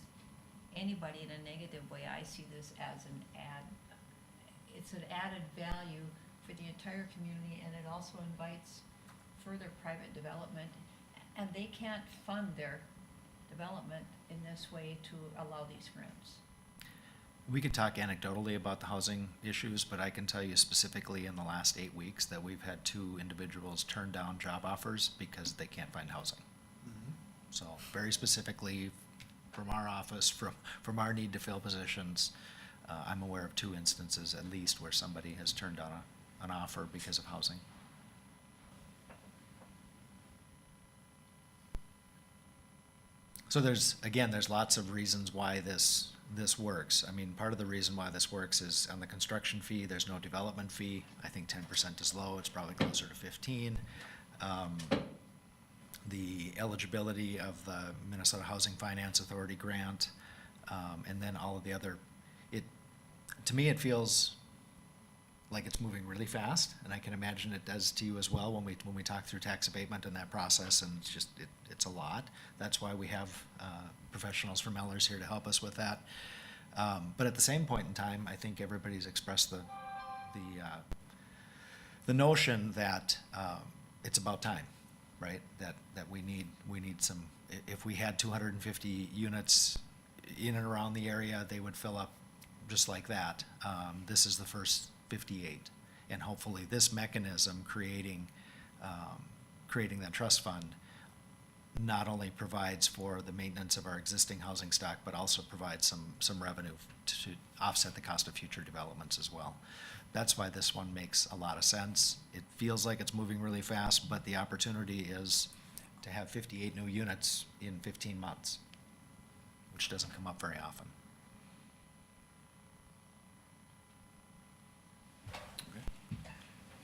S5: anybody in a negative way. I see this as it's an added value for the entire community, and it also invites further private development. And they can't fund their development in this way to allow these rents.
S6: We could talk anecdotally about the housing issues, but I can tell you specifically in the last 8 weeks that we've had 2 individuals turn down job offers because they can't find housing. So very specifically from our office, from our need to fill positions, I'm aware of 2 instances at least where somebody has turned down an offer because of housing. So there's lots of reasons why this works. I mean, part of the reason why this works is on the construction fee, there's no development fee. I think 10% is low, it's probably closer to 15. The eligibility of the Minnesota Housing Finance Authority grant, and then all of the other, to me, it feels like it's moving really fast, and I can imagine it does to you as well when we talk through tax abatement and that process, and it's a lot. That's why we have professionals from Mellers here to help us with that. But at the same point in time, I think everybody's expressed the notion that it's about time, right? That we need some. If we had 250 units in and around the area, they would fill up just like that. This is the first 58, and hopefully this mechanism creating that trust fund not only provides for the maintenance of our existing housing stock, but also provides some revenue to offset the cost of future developments as well. That's why this one makes a lot of sense. It feels like it's moving really fast, but the opportunity is to have 58 new units in 15 months, which doesn't come up very often.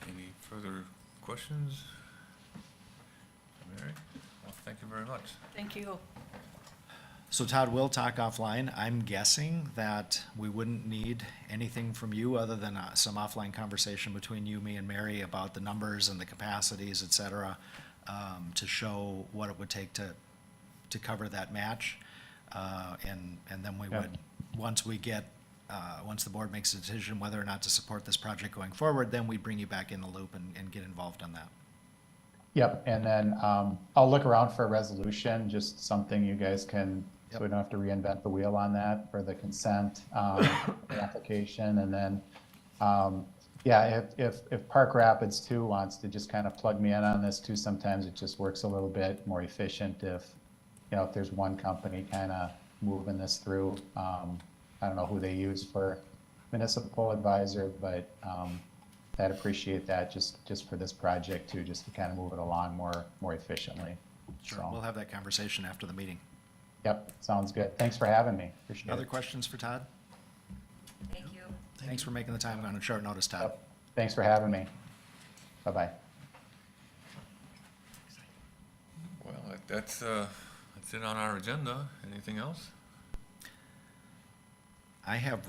S1: Any further questions? Mary? Well, thank you very much.
S8: Thank you.
S6: So Todd, we'll talk offline. I'm guessing that we wouldn't need anything from you other than some offline conversation between you, me, and Mary about the numbers and the capacities, et cetera, to show what it would take to cover that match. And then we would, once the board makes a decision whether or not to support this project going forward, then we bring you back in the loop and get involved on that.
S10: Yep, and then I'll look around for a resolution, just something you guys can, so we don't have to reinvent the wheel on that for the consent application. And then, if Park Rapids too wants to just kind of plug me in on this too, sometimes it just works a little bit more efficient if there's one company kind of moving this through. I don't know who they use for municipal advisor, but I'd appreciate that just for this project too, just to kind of move it along more efficiently.
S6: Sure,
S10: So,
S6: we'll have that conversation after the meeting.
S10: Yep, sounds good. Thanks for having me. Appreciate
S6: Other
S10: it.
S6: questions for Todd?
S5: Thank you.
S6: Thanks for making the time on short notice, Todd.
S10: Yep. Thanks for having me. Bye-bye.
S1: Well, that's it on our agenda. Anything else?
S6: I have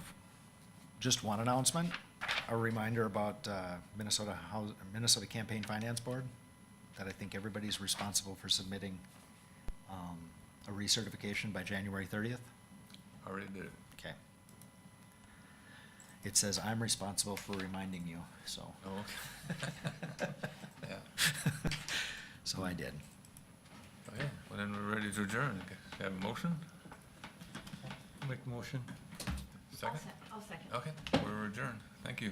S6: just one announcement, a reminder about Minnesota Campaign Finance Board, that I think everybody's responsible for submitting a recertification by January 30th.
S1: Already did it.
S6: Okay. It says I'm responsible for reminding you, so.
S1: Oh, okay. Yeah.
S6: So I did.
S1: Okay, well then we're ready to adjourn. Have a motion?
S3: Make a motion.
S1: Second?
S5: I'll second.
S1: Okay, we're adjourned. Thank you.